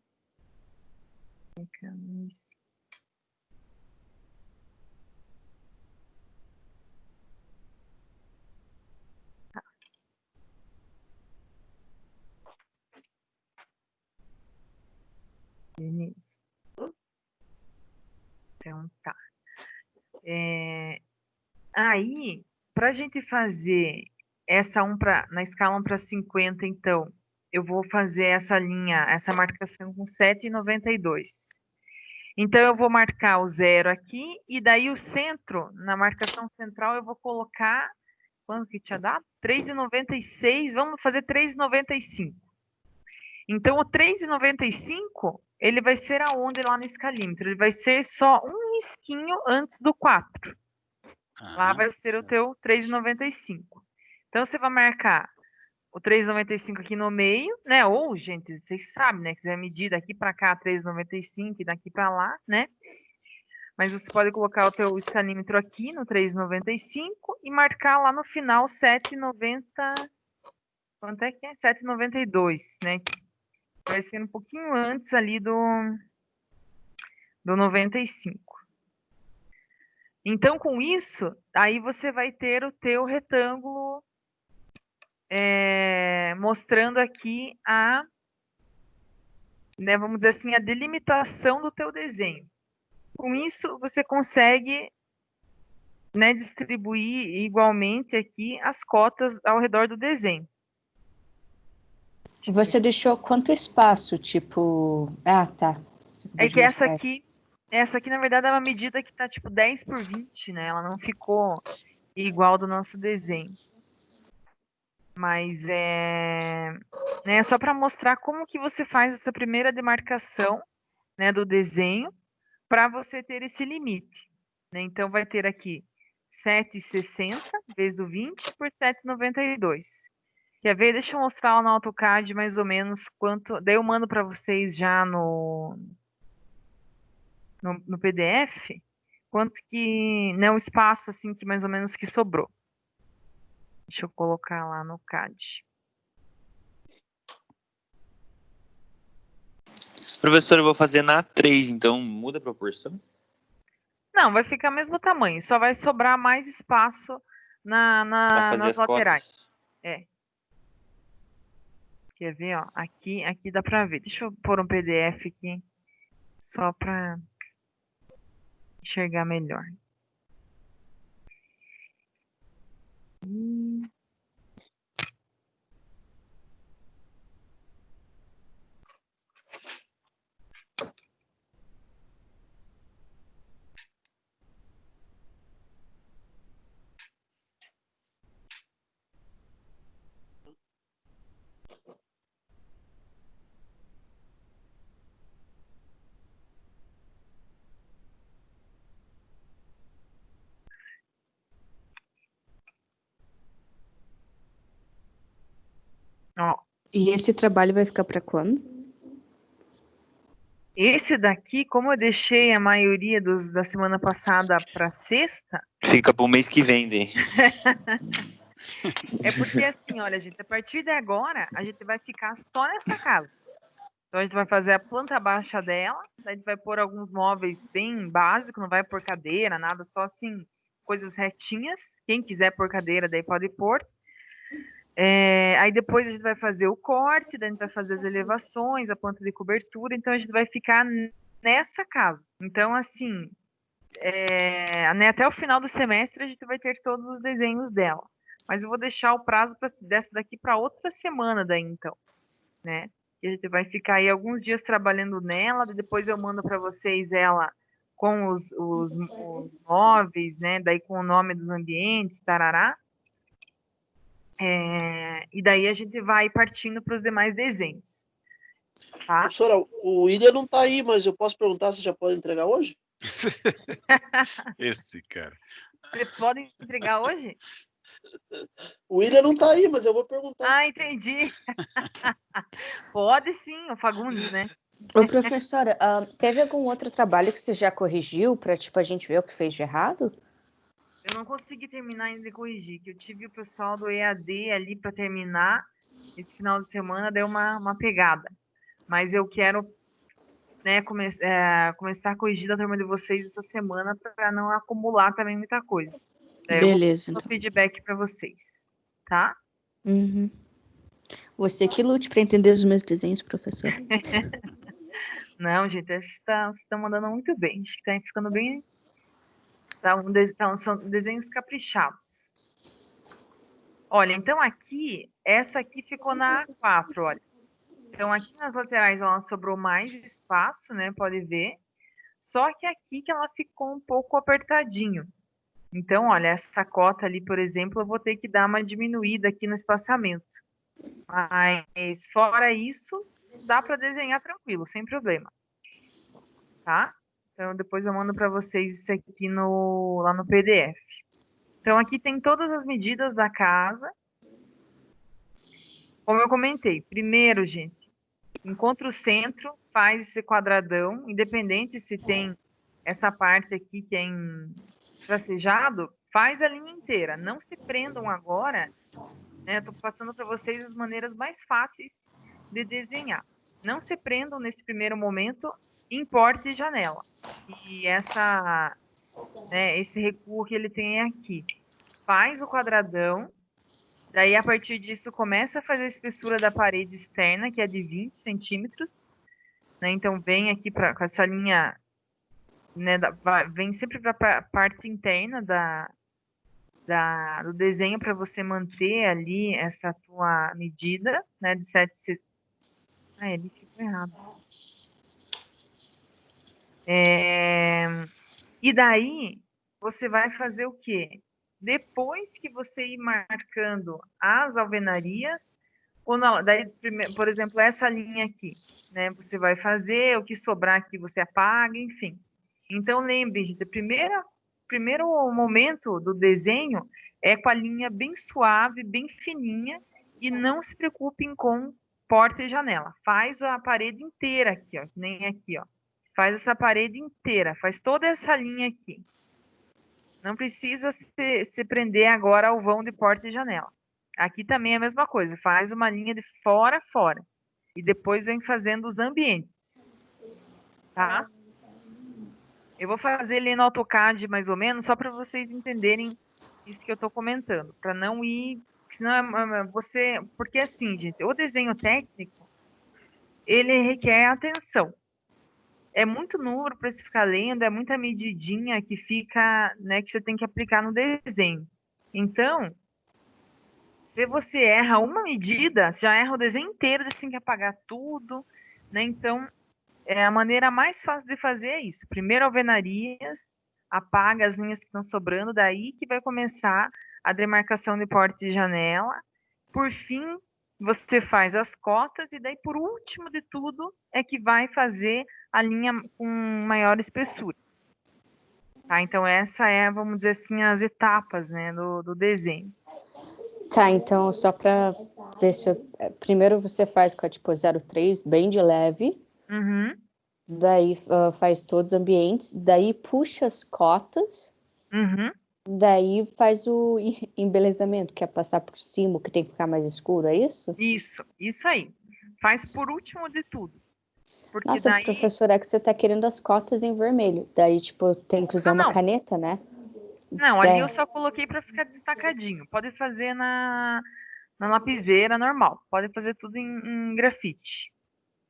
Beleza. Então, tá. Aí, para a gente fazer essa na escala 1 para 50, então, eu vou fazer essa linha, essa marcação com 7,92. Então, eu vou marcar o 0 aqui, e daí o centro, na marcação central, eu vou colocar, quanto que tinha dado? 3,96, vamos fazer 3,95. Então, o 3,95, ele vai ser aonde lá no escalímetro? Ele vai ser só um risquinho antes do 4. Lá vai ser o teu 3,95. Então, você vai marcar o 3,95 aqui no meio, né? Ou, gente, vocês sabem, né? Quiser medir daqui para cá 3,95 e daqui para lá, né? Mas você pode colocar o teu escalímetro aqui no 3,95 e marcar lá no final 7,90. Quanto é que é? 7,92, né? Vai ser um pouquinho antes ali do 95. Então, com isso, aí você vai ter o teu retângulo mostrando aqui né, vamos dizer assim, a delimitação do teu desenho. Com isso, você consegue, né, distribuir igualmente aqui as cotas ao redor do desenho. Você deixou quanto espaço, tipo... tá. É que essa aqui, na verdade, é uma medida que está tipo 10 por 20, né? Ela não ficou igual do nosso desenho. Mas né, só para mostrar como que você faz essa primeira demarcação, né, do desenho para você ter esse limite. Né? Então, vai ter aqui 7,60 vezes do 20 por 7,92. Quer ver? Deixa eu mostrar lá no AutoCAD mais ou menos quanto... Daí eu mando para vocês já no PDF, quanto que... Né, o espaço, assim, que mais ou menos que sobrou. Deixa eu colocar lá no CAD. Professor, eu vou fazer na 3, então muda a proporção? Não, vai ficar o mesmo tamanho, só vai sobrar mais espaço Pra fazer nas as laterais. cotas? Quer ver, ó? Aqui dá pra ver. Deixa eu pôr um PDF aqui só para enxergar melhor. Ó, E esse trabalho vai ficar para quando? esse daqui, como eu deixei a maioria da semana passada para sexta, Fica pro mês que vem, daí. é porque assim, olha, gente, a partir de agora, a gente vai ficar só nessa casa. Então a gente vai fazer a planta baixa dela, daí a gente vai pôr alguns móveis bem básicos, não vai pôr cadeira, nada, só assim, coisas retinhas. Quem quiser pôr cadeira, daí pode pôr. Aí depois a gente vai fazer o corte, daí a gente vai fazer as elevações, a planta de cobertura, então a gente vai ficar nessa casa. Então, assim, né, até o final do semestre a gente vai ter todos os desenhos dela. Mas eu vou deixar o prazo dessa daqui para outra semana daí, então, né? E a gente vai ficar aí alguns dias trabalhando nela, depois eu mando para vocês ela com os móveis, né? Daí com o nome dos ambientes, tarará. E daí a gente vai partindo para os demais desenhos. Tá? Professora, o William não tá aí, mas eu posso perguntar se já pode entregar hoje? Esse cara. Você pode entregar hoje? O William não tá aí, mas eu vou perguntar. Ah, entendi. Pode sim, o Fagundes, né? Ô, professora, teve algum outro trabalho que você já corrigiu para tipo, a gente ver o que fez de errado? Eu não consegui terminar ainda de corrigir, que eu tive o pessoal do EAD ali para terminar. Esse final de semana deu uma pegada. Mas eu quero, né, começar a corrigir da turma de vocês essa semana para não acumular também muita coisa. Daí eu vou Beleza, dar então. feedback para vocês, tá? Uhum. Você que lute para entender os meus desenhos, professor. Não, gente, acho que vocês estão mandando muito bem. Acho que está ficando bem. São desenhos caprichados. Olha, então aqui, essa aqui ficou na A4, olha. Então aqui nas laterais ela sobrou mais espaço, né? Pode ver. Só que aqui que ela ficou um pouco apertadinho. Então, olha, essa cota ali, por exemplo, eu vou ter que dar uma diminuída aqui no espaçamento. Mas fora isso, dá para desenhar tranquilo, sem problema. Tá? Então depois eu mando para vocês isso aqui lá no PDF. Então aqui tem todas as medidas da casa. Como eu comentei, primeiro, gente, encontra o centro, faz esse quadradão, independente se tem essa parte aqui que é em tracejado, faz a linha inteira. Não se prendam agora, né? Estou passando para vocês as maneiras mais fáceis de desenhar. Não se prendam nesse primeiro momento em porta e janela. E esse recuo que ele tem aqui. Faz o quadradão, daí a partir disso começa a fazer a espessura da parede externa, que é de 20 centímetros. Né? Então vem aqui com essa linha, né, vem sempre para a parte interna do desenho para você manter ali essa tua medida, né, de 7. Ele ficou errado. E daí você vai fazer o quê? Depois que você ir marcando as alvenarias, daí, por exemplo, essa linha aqui, né? Você vai fazer, o que sobrar aqui você apaga, enfim. Então, lembre, gente, primeiro momento do desenho é com a linha bem suave, bem fininha, e não se preocupem com porta e janela. Faz a parede inteira aqui, ó, que nem aqui, ó. Faz essa parede inteira, faz toda essa linha aqui. Não precisa se prender agora ao vão de porta e janela. Aqui também é a mesma coisa, faz uma linha de fora a fora. E depois vem fazendo os ambientes. Tá? Eu vou fazer ele no AutoCAD mais ou menos, só para vocês entenderem isso que eu estou comentando. Para não ir... Senão você... Porque assim, gente, o desenho técnico, ele requer atenção. é muito número para você ficar lendo, é muita medidinha que fica, né, que você tem que aplicar no desenho. Então, se você erra uma medida, você já erra o desenho inteiro, você tem que apagar tudo, né? Então, a maneira mais fácil de fazer é isso. Primeiro alvenarias, apaga as linhas que estão sobrando, daí que vai começar a demarcação de porta de janela. Por fim, você faz as cotas e daí por último de tudo é que vai fazer a linha com maior espessura. Tá? Então essa é, vamos dizer assim, as etapas, né, do desenho. Tá, então só pra ver se eu... Primeiro você faz com a tipo 0,3, bem de leve. Uhum, Daí faz todos os ambientes. Daí puxa as cotas. uhum. Daí faz o embelezamento, que é passar por cima, que tem que ficar mais escuro, é isso? Isso aí. Faz por último de tudo. Porque Nossa, daí. professora, é que você tá querendo as cotas em vermelho. Daí, tipo, tem que usar uma Não. caneta, né? Não, ali É. eu só coloquei para ficar destacadinho. Pode fazer na lapiseira normal. Pode fazer tudo em grafite.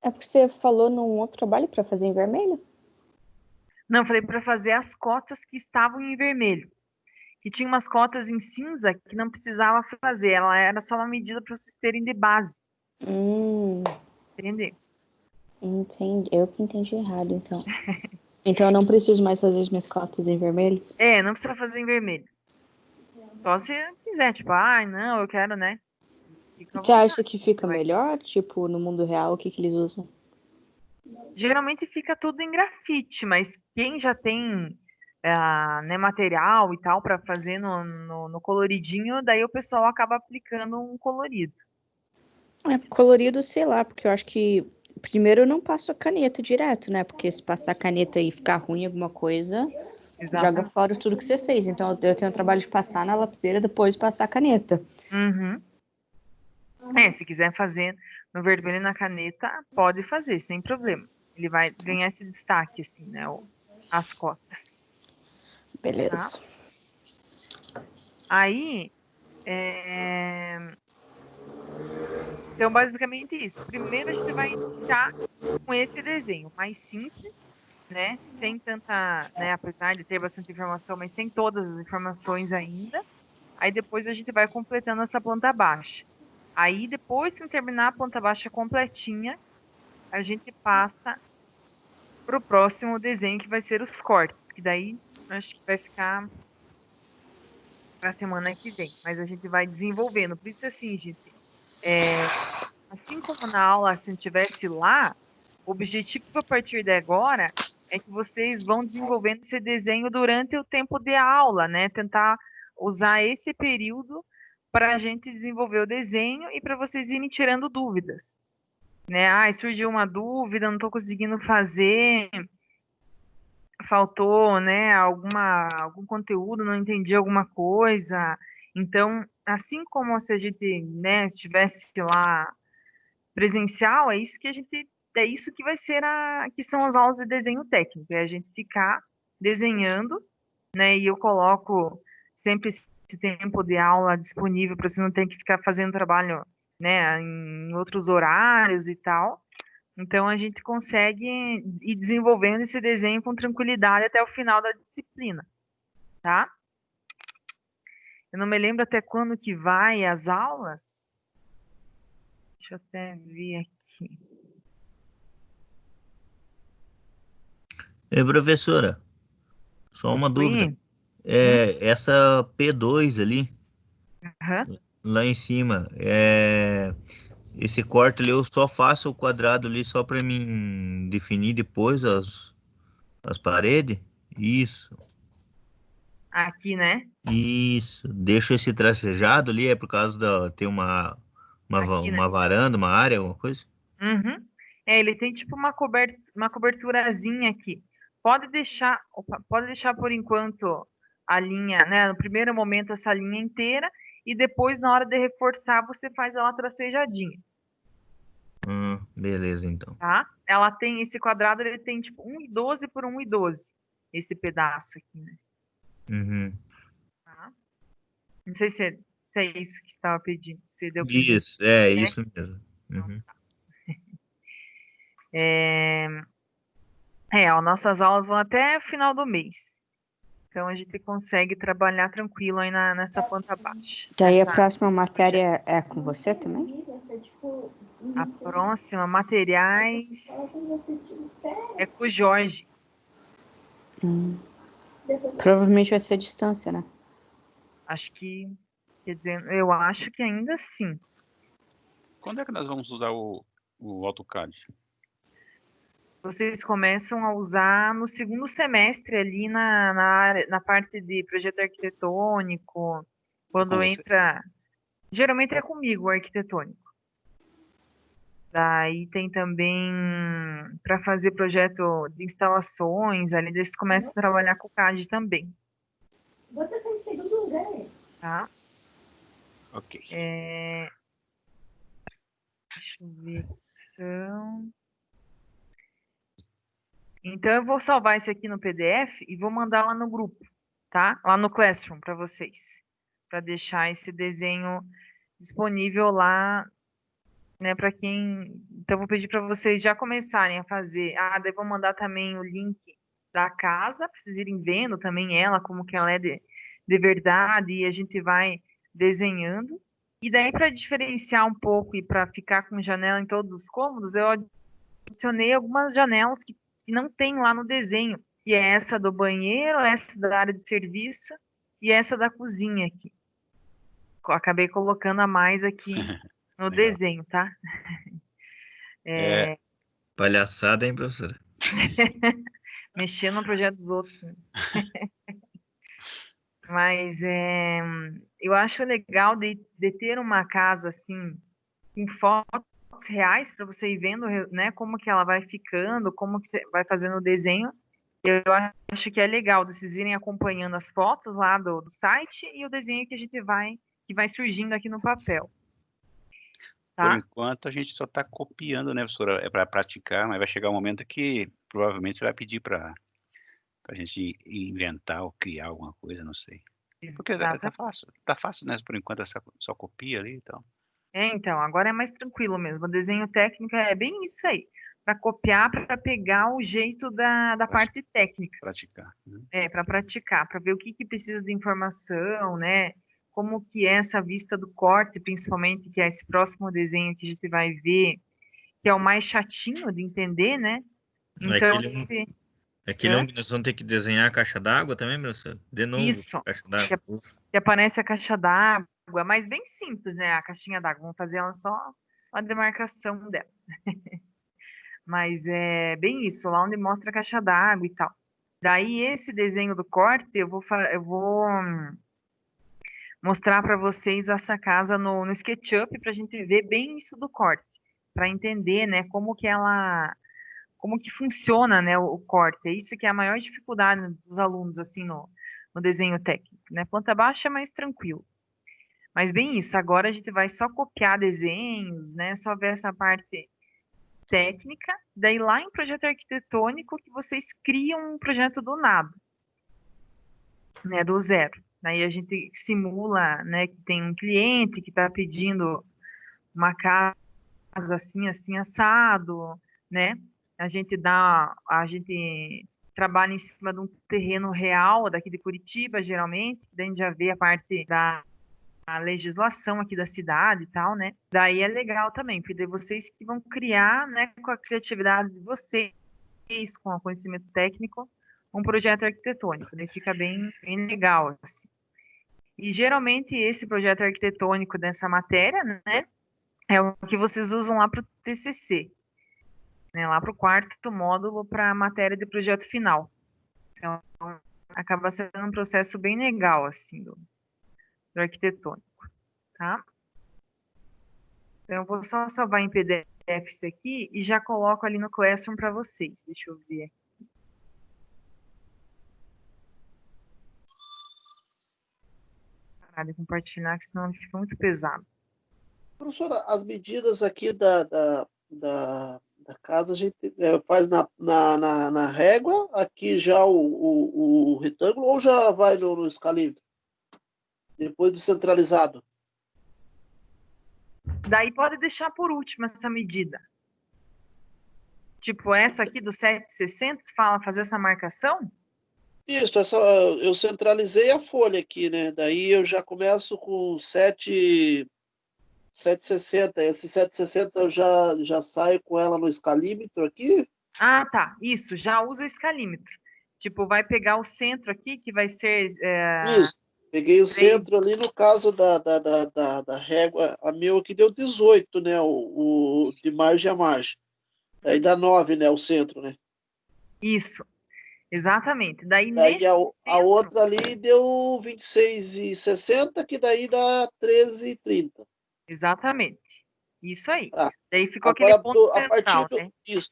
É porque você falou num outro trabalho para fazer em vermelho? Não, falei para fazer as cotas que estavam em vermelho. Que tinha umas cotas em cinza que não precisava fazer. Ela era só uma medida para vocês terem de base. Hum, Entender? entendi. Eu que entendi errado, então. Então eu não preciso mais fazer as minhas cotas em vermelho? Não precisa fazer em vermelho. Só se quiser, tipo, não, eu quero, né? Fica à Você acha que vontade. fica Mas melhor? Tipo, no mundo real, o que eles usam? geralmente fica tudo em grafite, mas quem já tem né, material e tal para fazer no coloridinho, daí o pessoal acaba aplicando um colorido. É, colorido, sei lá, porque eu acho que primeiro eu não passo a caneta direto, né? Porque se passar a caneta e ficar ruim alguma coisa, joga Exatamente. fora tudo que você fez. Então eu tenho o trabalho de passar na lapiseira depois passar a caneta. Uhum. Se quiser fazer no vermelho e na caneta, pode fazer, sem problema. Ele vai ganhar esse destaque, assim, né? As cotas, tá? Beleza. Aí, então, basicamente isso. Primeiro a gente vai iniciar com esse desenho mais simples, né? Sem tanta, né? Apesar de ter bastante informação, mas sem todas as informações ainda. Aí depois a gente vai completando essa planta baixa. Aí depois que terminar a planta baixa completinha, a gente passa para o próximo desenho que vai ser os cortes, que daí acho que vai ficar para a semana que vem. Mas a gente vai desenvolvendo. Por isso assim, gente, assim como na aula, se tivesse lá, o objetivo a partir de agora é que vocês vão desenvolvendo esse desenho durante o tempo de aula, né? Tentar usar esse período para a gente desenvolver o desenho e para vocês irem tirando dúvidas, né? Surgiu uma dúvida, não estou conseguindo fazer, faltou, né, algum conteúdo, não entendi alguma coisa. Então, assim como se a gente, né, estivesse lá presencial, é isso que vai ser que são as aulas de desenho técnico, é a gente ficar desenhando, né? E eu coloco sempre esse tempo de aula disponível para você não ter que ficar fazendo trabalho, né, em outros horários e tal. Então a gente consegue ir desenvolvendo esse desenho com tranquilidade até o final da disciplina, tá? Eu não me lembro até quando que vai as aulas. Deixa eu até ver aqui. Professora, só uma dúvida. Oi? Hum? Essa P2 ali, Aham. lá em cima, esse corte ali eu só faço o quadrado ali só para mim definir depois as paredes? Isso, Aqui, né? isso. Deixo esse tracejado ali, é por causa tem Aqui, né? uma varanda, uma área, alguma coisa? Uhum. Ele tem tipo uma coberturazinha aqui. Pode deixar por enquanto a linha, né? No primeiro momento essa linha inteira e depois na hora de reforçar você faz ela tracejadinha, Beleza, então. tá? Ela tem esse quadrado, ele tem tipo 1,12 por 1,12 esse pedaço aqui, né? Uhum. Tá? Não sei se é isso que você estava pedindo, se deu para entender, Isso, é né? isso mesmo. Então, Uhum. é, Ó, nossas aulas vão até o final do mês. Então a gente consegue trabalhar tranquilo aí nessa planta baixa. Daí a próxima matéria é com você também? A próxima, materiais, é com o Jorge. Provavelmente vai ser a distância, né? Acho que, quer dizer, eu acho que ainda sim. Quando é que nós vamos usar o AutoCAD? Vocês começam a usar no segundo semestre ali na parte de projeto arquitetônico, quando você? entra. Geralmente é comigo o arquitetônico. Daí tem também para fazer projeto de instalações, ali eles começam a trabalhar com o CAD também. Você está em segundo lugar. Tá? Ok. Deixa eu ver. Então eu vou salvar esse aqui no PDF e vou mandar lá no grupo, tá? Lá no Classroom para vocês, para deixar esse desenho disponível lá, né, para quem. Então eu vou pedir para vocês já começarem a fazer. Daí vou mandar também o link da casa, para vocês irem vendo também ela, como que ela é de verdade, e a gente vai desenhando. E daí, para diferenciar um pouco e para ficar com janela em todos os cômodos, eu adicionei algumas janelas que não tem lá no desenho, que é essa do banheiro, essa da área de serviço e essa da cozinha aqui. Acabei colocando a mais aqui no Legal. desenho, tá? Palhaçada, hein, professora? Mexendo no projeto dos outros. Né? Mas eu acho legal de ter uma casa assim, com fotos reais, para você ir vendo, né, como que ela vai ficando, como que você vai fazendo o desenho. Eu acho que é legal vocês irem acompanhando as fotos lá do site e o desenho que que vai surgindo aqui no papel. Por Tá? enquanto, a gente só está copiando, né, professora? É para praticar, mas vai chegar um momento que provavelmente você vai pedir para a gente inventar ou criar alguma coisa, não sei. Porque Exatamente. tá fácil, né? Por enquanto, só copia ali e tal. Então, agora é mais tranquilo mesmo. O desenho técnico é bem isso aí. Para copiar, para pegar o jeito da parte técnica. Praticar. Né? Para praticar, para ver o que precisa de informação, né? Como que é essa vista do corte, principalmente, que é esse próximo desenho que a gente vai ver, que é o mais chatinho de entender, né? Então, Aquele onde nós vamos ter que desenhar a caixa d'água também, professor? De novo, isso, caixa d'água. que aparece a caixa d'água, mas bem simples, né? A caixinha d'água, vamos fazer ela só a demarcação dela. Mas é bem isso, lá onde mostra a caixa d'água e tal. Daí, esse desenho do corte, eu vou mostrar para vocês essa casa no SketchUp para a gente ver bem isso do corte, para entender, né, como que funciona, né, o corte. É isso que é a maior dificuldade dos alunos assim no desenho técnico, né? Planta baixa é mais tranquilo. Mas bem isso, agora a gente vai só copiar desenhos, né, só ver essa parte técnica, daí lá em projeto arquitetônico que vocês criam um projeto do nada, né, do zero. Aí a gente simula, né, que tem um cliente que está pedindo uma casa assim, assim, assado, né? A gente trabalha em cima de um terreno real daqui de Curitiba, geralmente, daí a gente já vê a parte da legislação aqui da cidade e tal, né? Daí é legal também, porque daí vocês que vão criar, né, com a criatividade de vocês, com o conhecimento técnico, um projeto arquitetônico, daí fica bem, bem legal, assim. E geralmente esse projeto arquitetônico dessa matéria, né, é o que vocês usam lá para o TCC, né, lá para o quarto módulo para a matéria de projeto final. Então, acaba sendo um processo bem legal, assim, do arquitetônico, tá? Então, eu vou só salvar em PDF isso aqui e já coloco ali no Classroom para vocês. Deixa eu ver aqui. Parar de compartilhar, que senão fica muito pesado. Professora, as medidas aqui da casa a gente faz na régua, aqui já o retângulo, ou já vai no escalível? Depois do centralizado? Daí pode deixar por último essa medida. Tipo, essa aqui do 760, você fala fazer essa marcação? Isso, eu centralizei a folha aqui, né? Daí eu já começo com 760. Esse 760 eu já saio com ela no escalímetro aqui. Ah, tá. Isso, já usa o escalímetro. Tipo, vai pegar o centro aqui, que vai ser Isso. Peguei o 3. centro ali, no caso da régua, a meu aqui deu 18, né? O de margem a margem. Aí dá 9, né? O centro, né? Isso, exatamente. Daí Daí nesse a centro, outra ali deu 26,60, que daí dá 13,30. exatamente. Isso aí. Ah, Daí ficou aquele agora ponto central, né?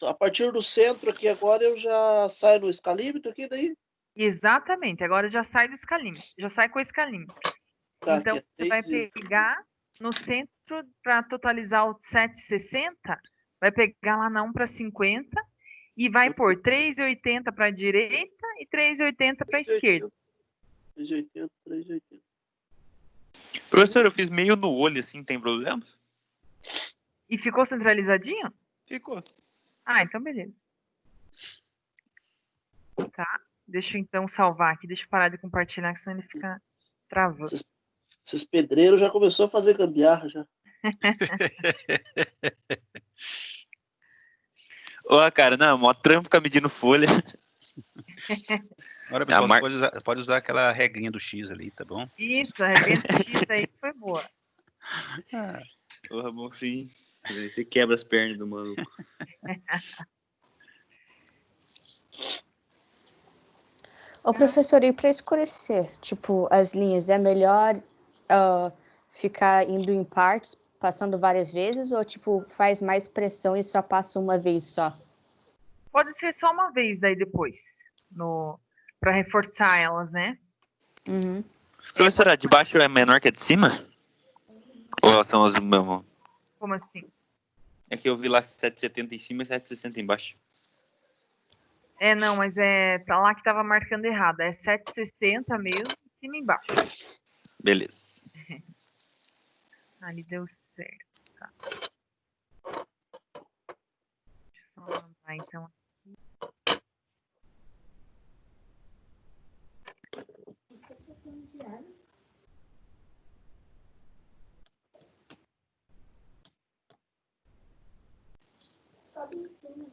a partir do centro aqui agora eu já saio no escalímetro aqui, daí Exatamente. Agora já sai do escalímetro, já sai com o escalímetro. tá aqui Então, é você vai 3 e pegar no centro para totalizar o 760, vai pegar lá na 1 para 50 e vai pôr 3,80 para a direita e 3,80 para a esquerda. 3,80, 3,80. Professor, eu fiz meio no olho, assim, tem problema? E ficou centralizadinho? Ficou. Ah, então beleza. Tá. Deixa eu então salvar aqui. Deixa eu parar de compartilhar, que senão ele fica travando. Esses pedreiros já começou a fazer gambiarra já. Ô, cara, não, mó trampo ficar medindo folha. Agora, A pessoal, você mar... pode usar aquela regrinha do X ali, tá bom? Isso, a regra do X aí foi boa. Porra, bom fim. Você quebra as pernas do maluco. Ô, professor, e para escurecer, tipo, as linhas, é melhor ficar indo em partes, passando várias vezes, ou, tipo, faz mais pressão e só passa uma vez só? Pode ser só uma vez daí depois, para reforçar elas, né? Uhum. Professora, de baixo é menor que a de cima? Ou elas são as do mesmo? Como assim? É que eu vi lá 7,70 em cima e 7,60 embaixo. Não, mas tá lá que tava marcando errado. É 760 mesmo, de cima e embaixo. Beleza. Ali deu certo, tá. Deixa eu só mandar então. Sobe em cima.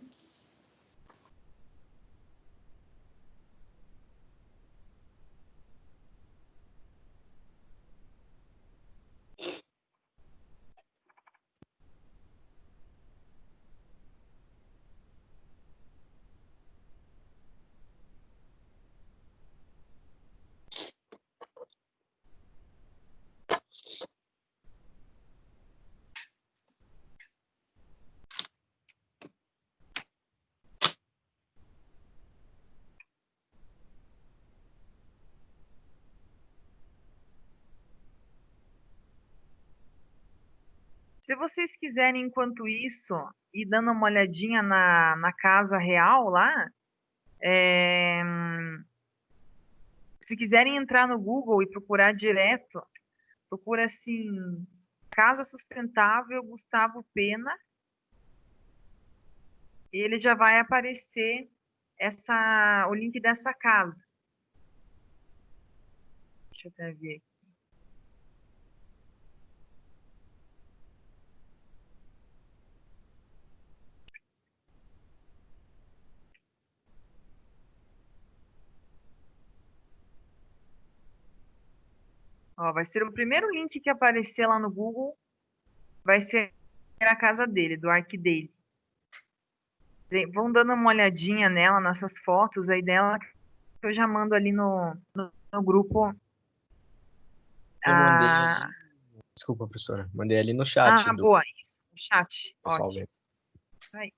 Se vocês quiserem, enquanto isso, ir dando uma olhadinha na casa real lá, se quiserem entrar no Google e procurar direto, procura assim, Casa Sustentável Gustavo Pena, e ele já vai aparecer o link dessa casa. Deixa eu até ver. Ó, vai ser o primeiro link que aparecer lá no Google, vai ser a casa dele, do Ark dele. Vão dando uma olhadinha nela, nessas fotos aí dela, que eu já mando ali no grupo. Eu mandei ali. Desculpa, professora. Mandei ali no chat do Boa, isso, o chat. pessoal Ótimo. ver. Aí.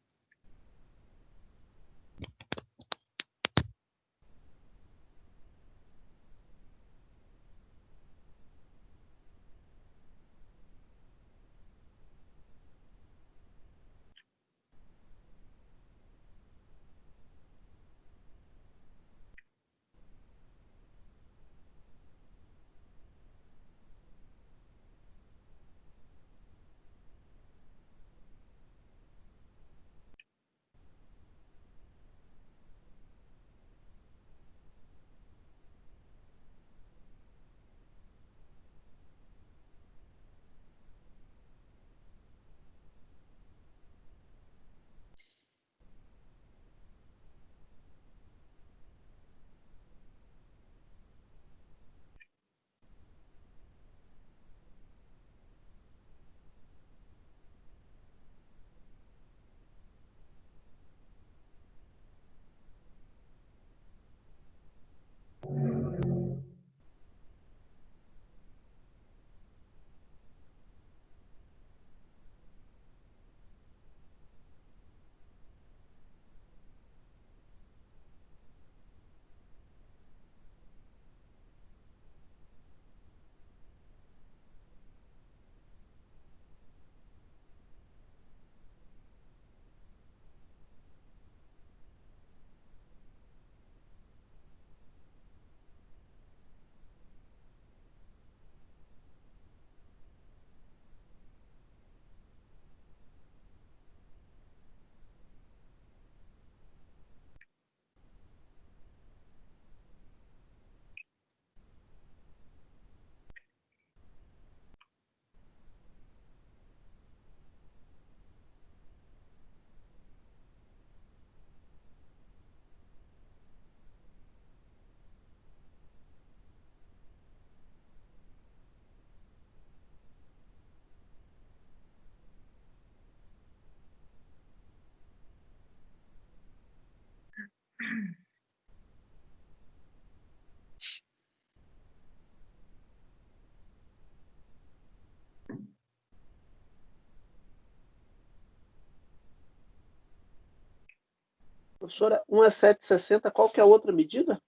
Professora, um é 7,60, qual que é a outra medida?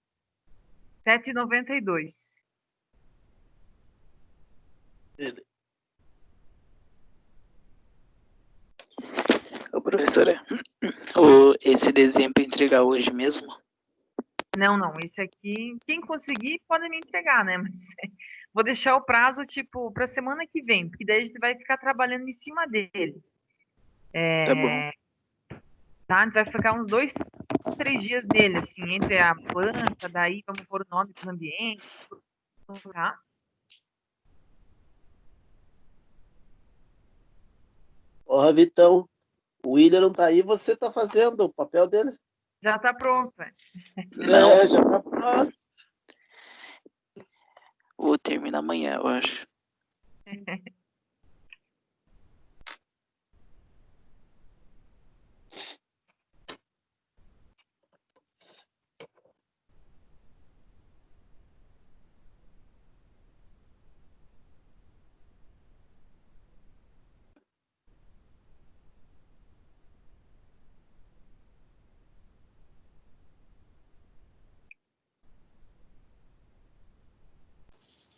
7,92. Ô, professora, esse desenho para entregar hoje mesmo? Não, esse aqui, quem conseguir pode me entregar, né? Mas vou deixar o prazo, tipo, para semana que vem, porque daí a gente vai ficar trabalhando em cima dele. Tá bom. Tá? A gente vai ficar uns 2, 3 dias nele, assim, entre a planta, daí vamos pôr o nome dos ambientes, tá? Porra, Vitão, o William não tá aí, você tá fazendo o papel dele? Já tá pronto. Não, Já tá pronto. vou terminar amanhã, eu acho.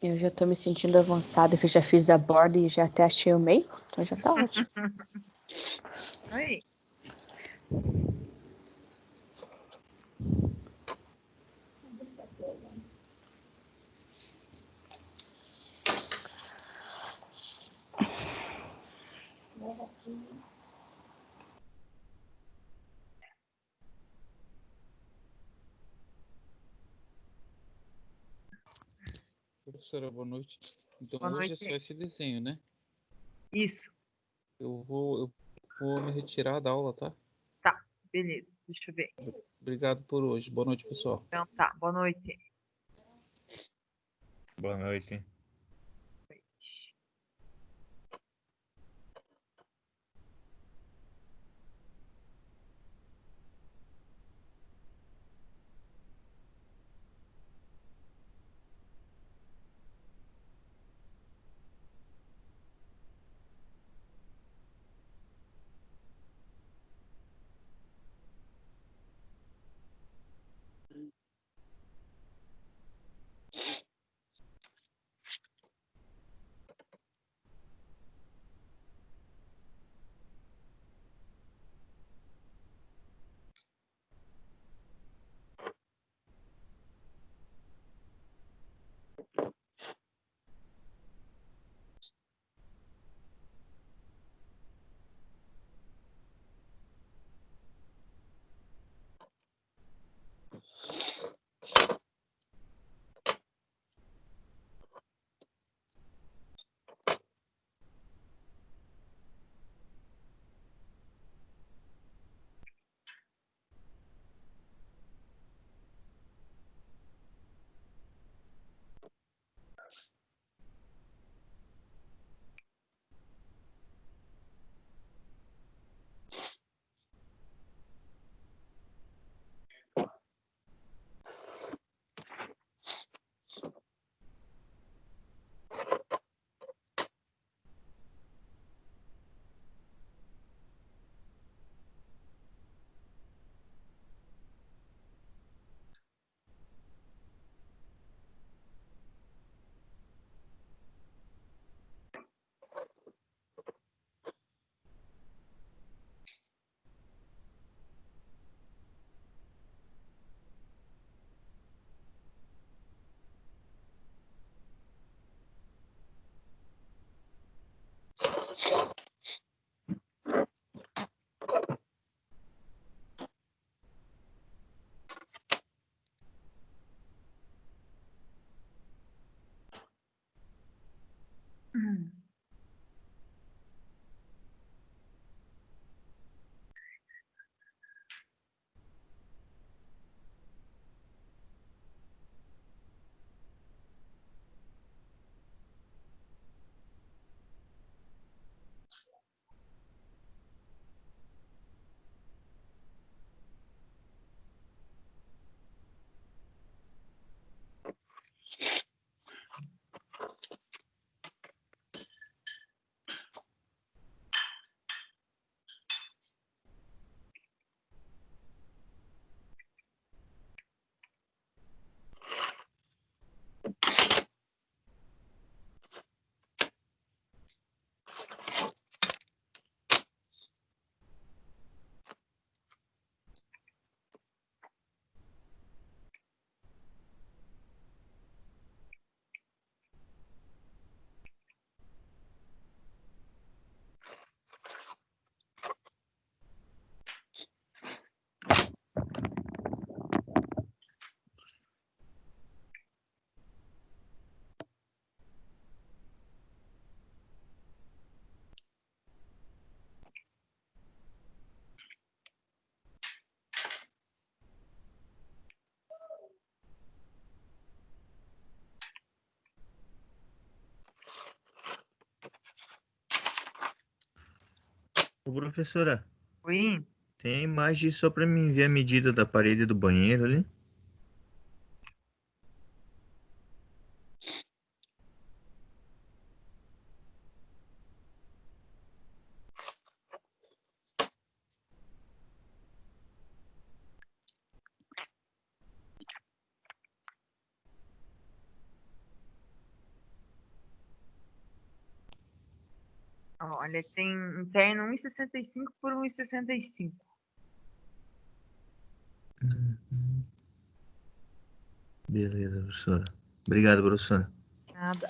Eu já tô me sentindo avançada, que eu já fiz a borda e já até achei o meio, então já tá ótimo. Aí. Professora, boa noite. Então Boa hoje é noite. só esse desenho, né? Isso, Eu vou me retirar da aula, tá? tá, beleza, deixa eu ver. Obrigado por hoje. Boa noite, pessoal. Então tá, boa noite. Boa noite. Ô, professora, Oi? tem a imagem só para mim ver a medida da parede do banheiro ali? Olha, tem interno 1,65 por 1,65. Beleza, professora. Obrigado, professora. Nada.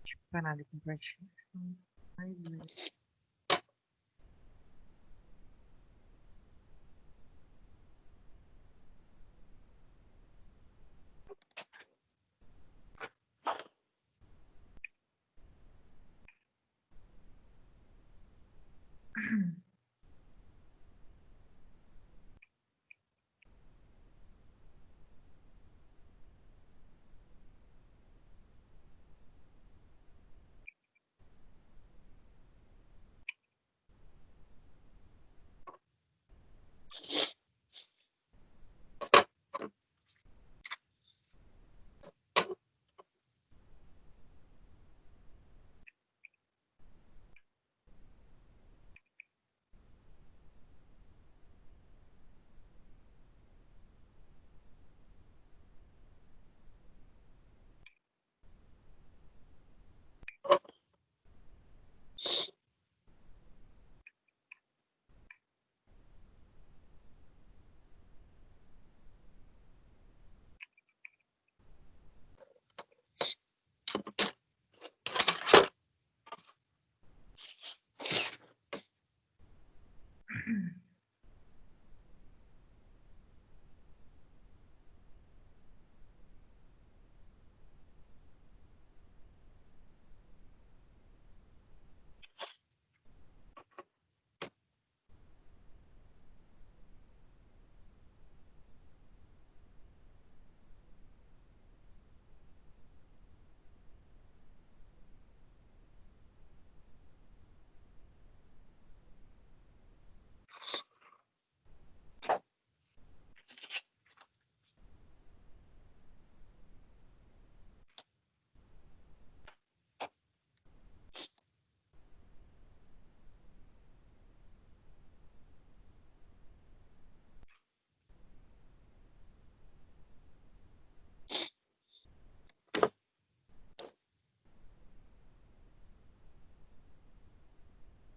Deixa eu parar de compartilhar. Senão vai doer.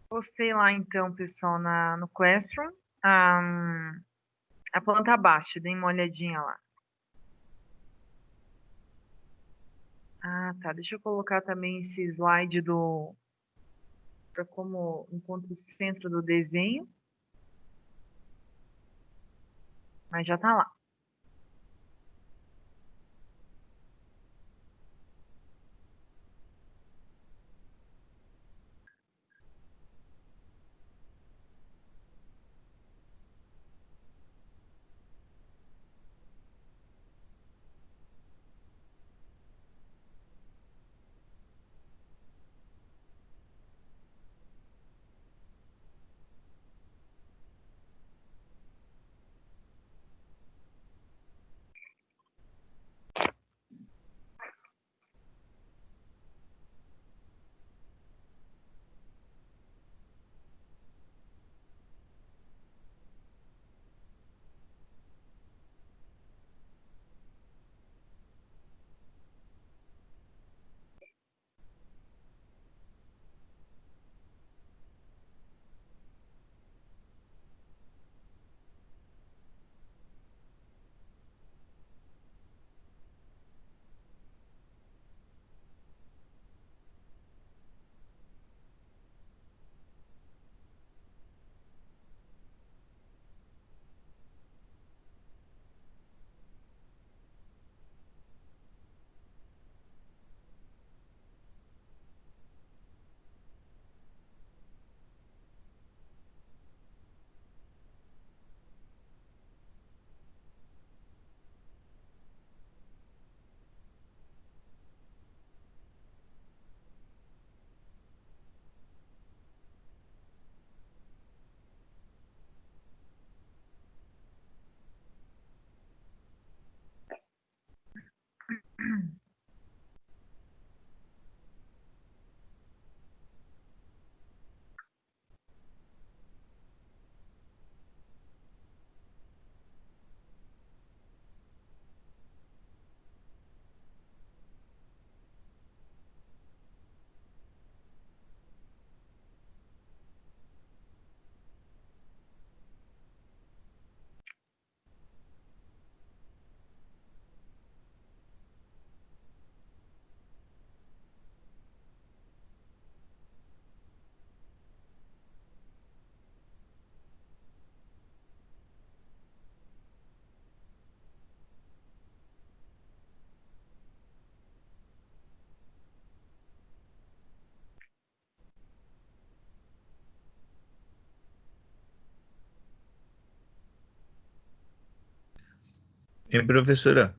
Postei lá então, pessoal, no Classroom, a planta baixa, dei uma olhadinha lá. Ah, tá. Deixa eu colocar também esse slide para como encontro o centro do desenho, mas já tá lá. E professora,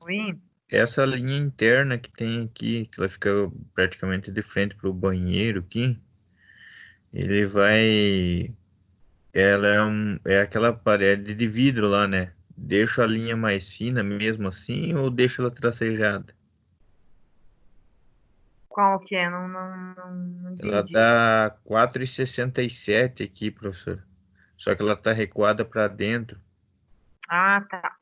Oi? essa linha interna que tem aqui, que ela fica praticamente de frente para o banheiro aqui, ele vai. Ela é aquela parede de vidro lá, né? Deixa a linha mais fina mesmo assim ou deixa ela tracejada? Qual que é? Não Ela entendi. dá 4,67 aqui, professor. Só que ela tá recuada para dentro. Ah, tá.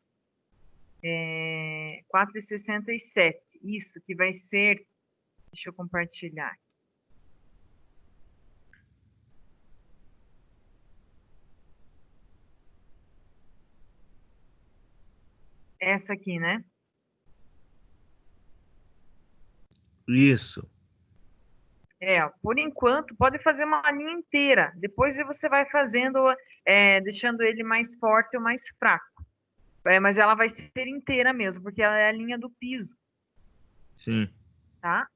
4,67. Isso, que vai ser. Deixa eu compartilhar. Essa aqui, né? Isso. Por enquanto, pode fazer uma linha inteira. Depois você vai fazendo, deixando ele mais forte ou mais fraco. Mas ela vai ser inteira mesmo, porque ela é a linha do piso, Sim. tá?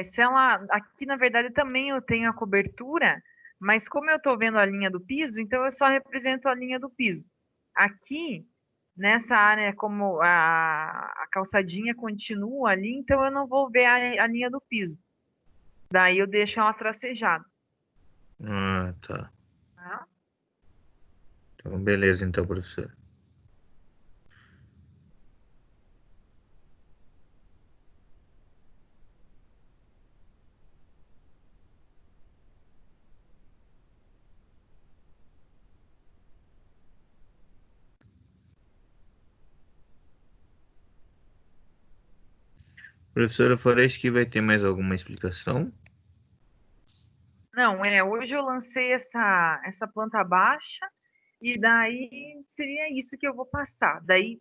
Se ela, aqui na verdade também eu tenho a cobertura, mas como eu estou vendo a linha do piso, então eu só represento a linha do piso. Aqui, nessa área, como a calçadinha continua ali, então eu não vou ver a linha do piso. Daí eu deixo ela tracejada. Ah, tá. Tá? Então, beleza, então, professor. Professora, fora isso que vai ter mais alguma explicação? Não, hoje eu lancei essa planta baixa e daí seria isso que eu vou passar. Daí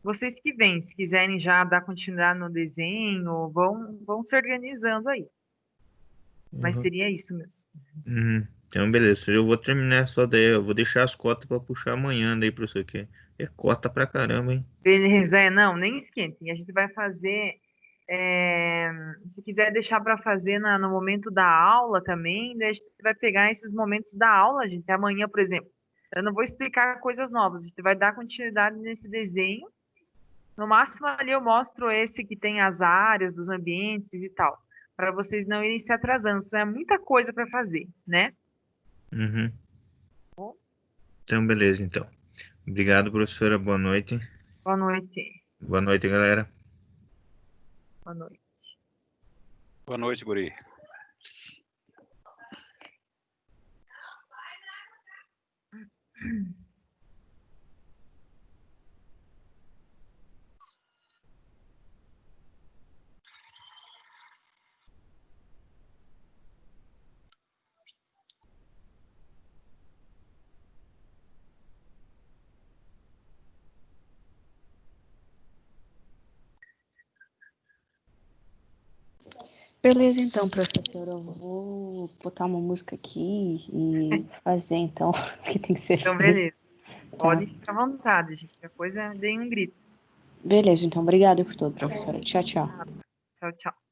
vocês que vêm, se quiserem já dar continuidade no desenho, vão se organizando aí. Mas Uhum. seria isso mesmo. Então, beleza. Eu vou terminar só daí. Eu vou deixar as cotas para puxar amanhã daí, professor. Que é cota pra caramba, hein? Beleza, não, nem esquentem. A gente vai fazer. Se quiser deixar para fazer no momento da aula também, daí a gente vai pegar esses momentos da aula, gente. Amanhã, por exemplo, eu não vou explicar coisas novas, a gente vai dar continuidade nesse desenho. No máximo ali eu mostro esse que tem as áreas dos ambientes e tal, para vocês não irem se atrasando. Isso é muita coisa para fazer, né? Uhum. Então, beleza, então. Obrigado, professora. Boa noite. Boa noite. Boa noite, galera. Boa noite. Boa noite, guri. Beleza, então, professor. Eu vou botar uma música aqui e fazer, então, o que tem que ser Então, feito. beleza. Pode ficar à vontade, gente. Qualquer coisa, deem um grito. Beleza, então. Obrigada por tudo, professora. Tchau, tchau. Tchau, tchau.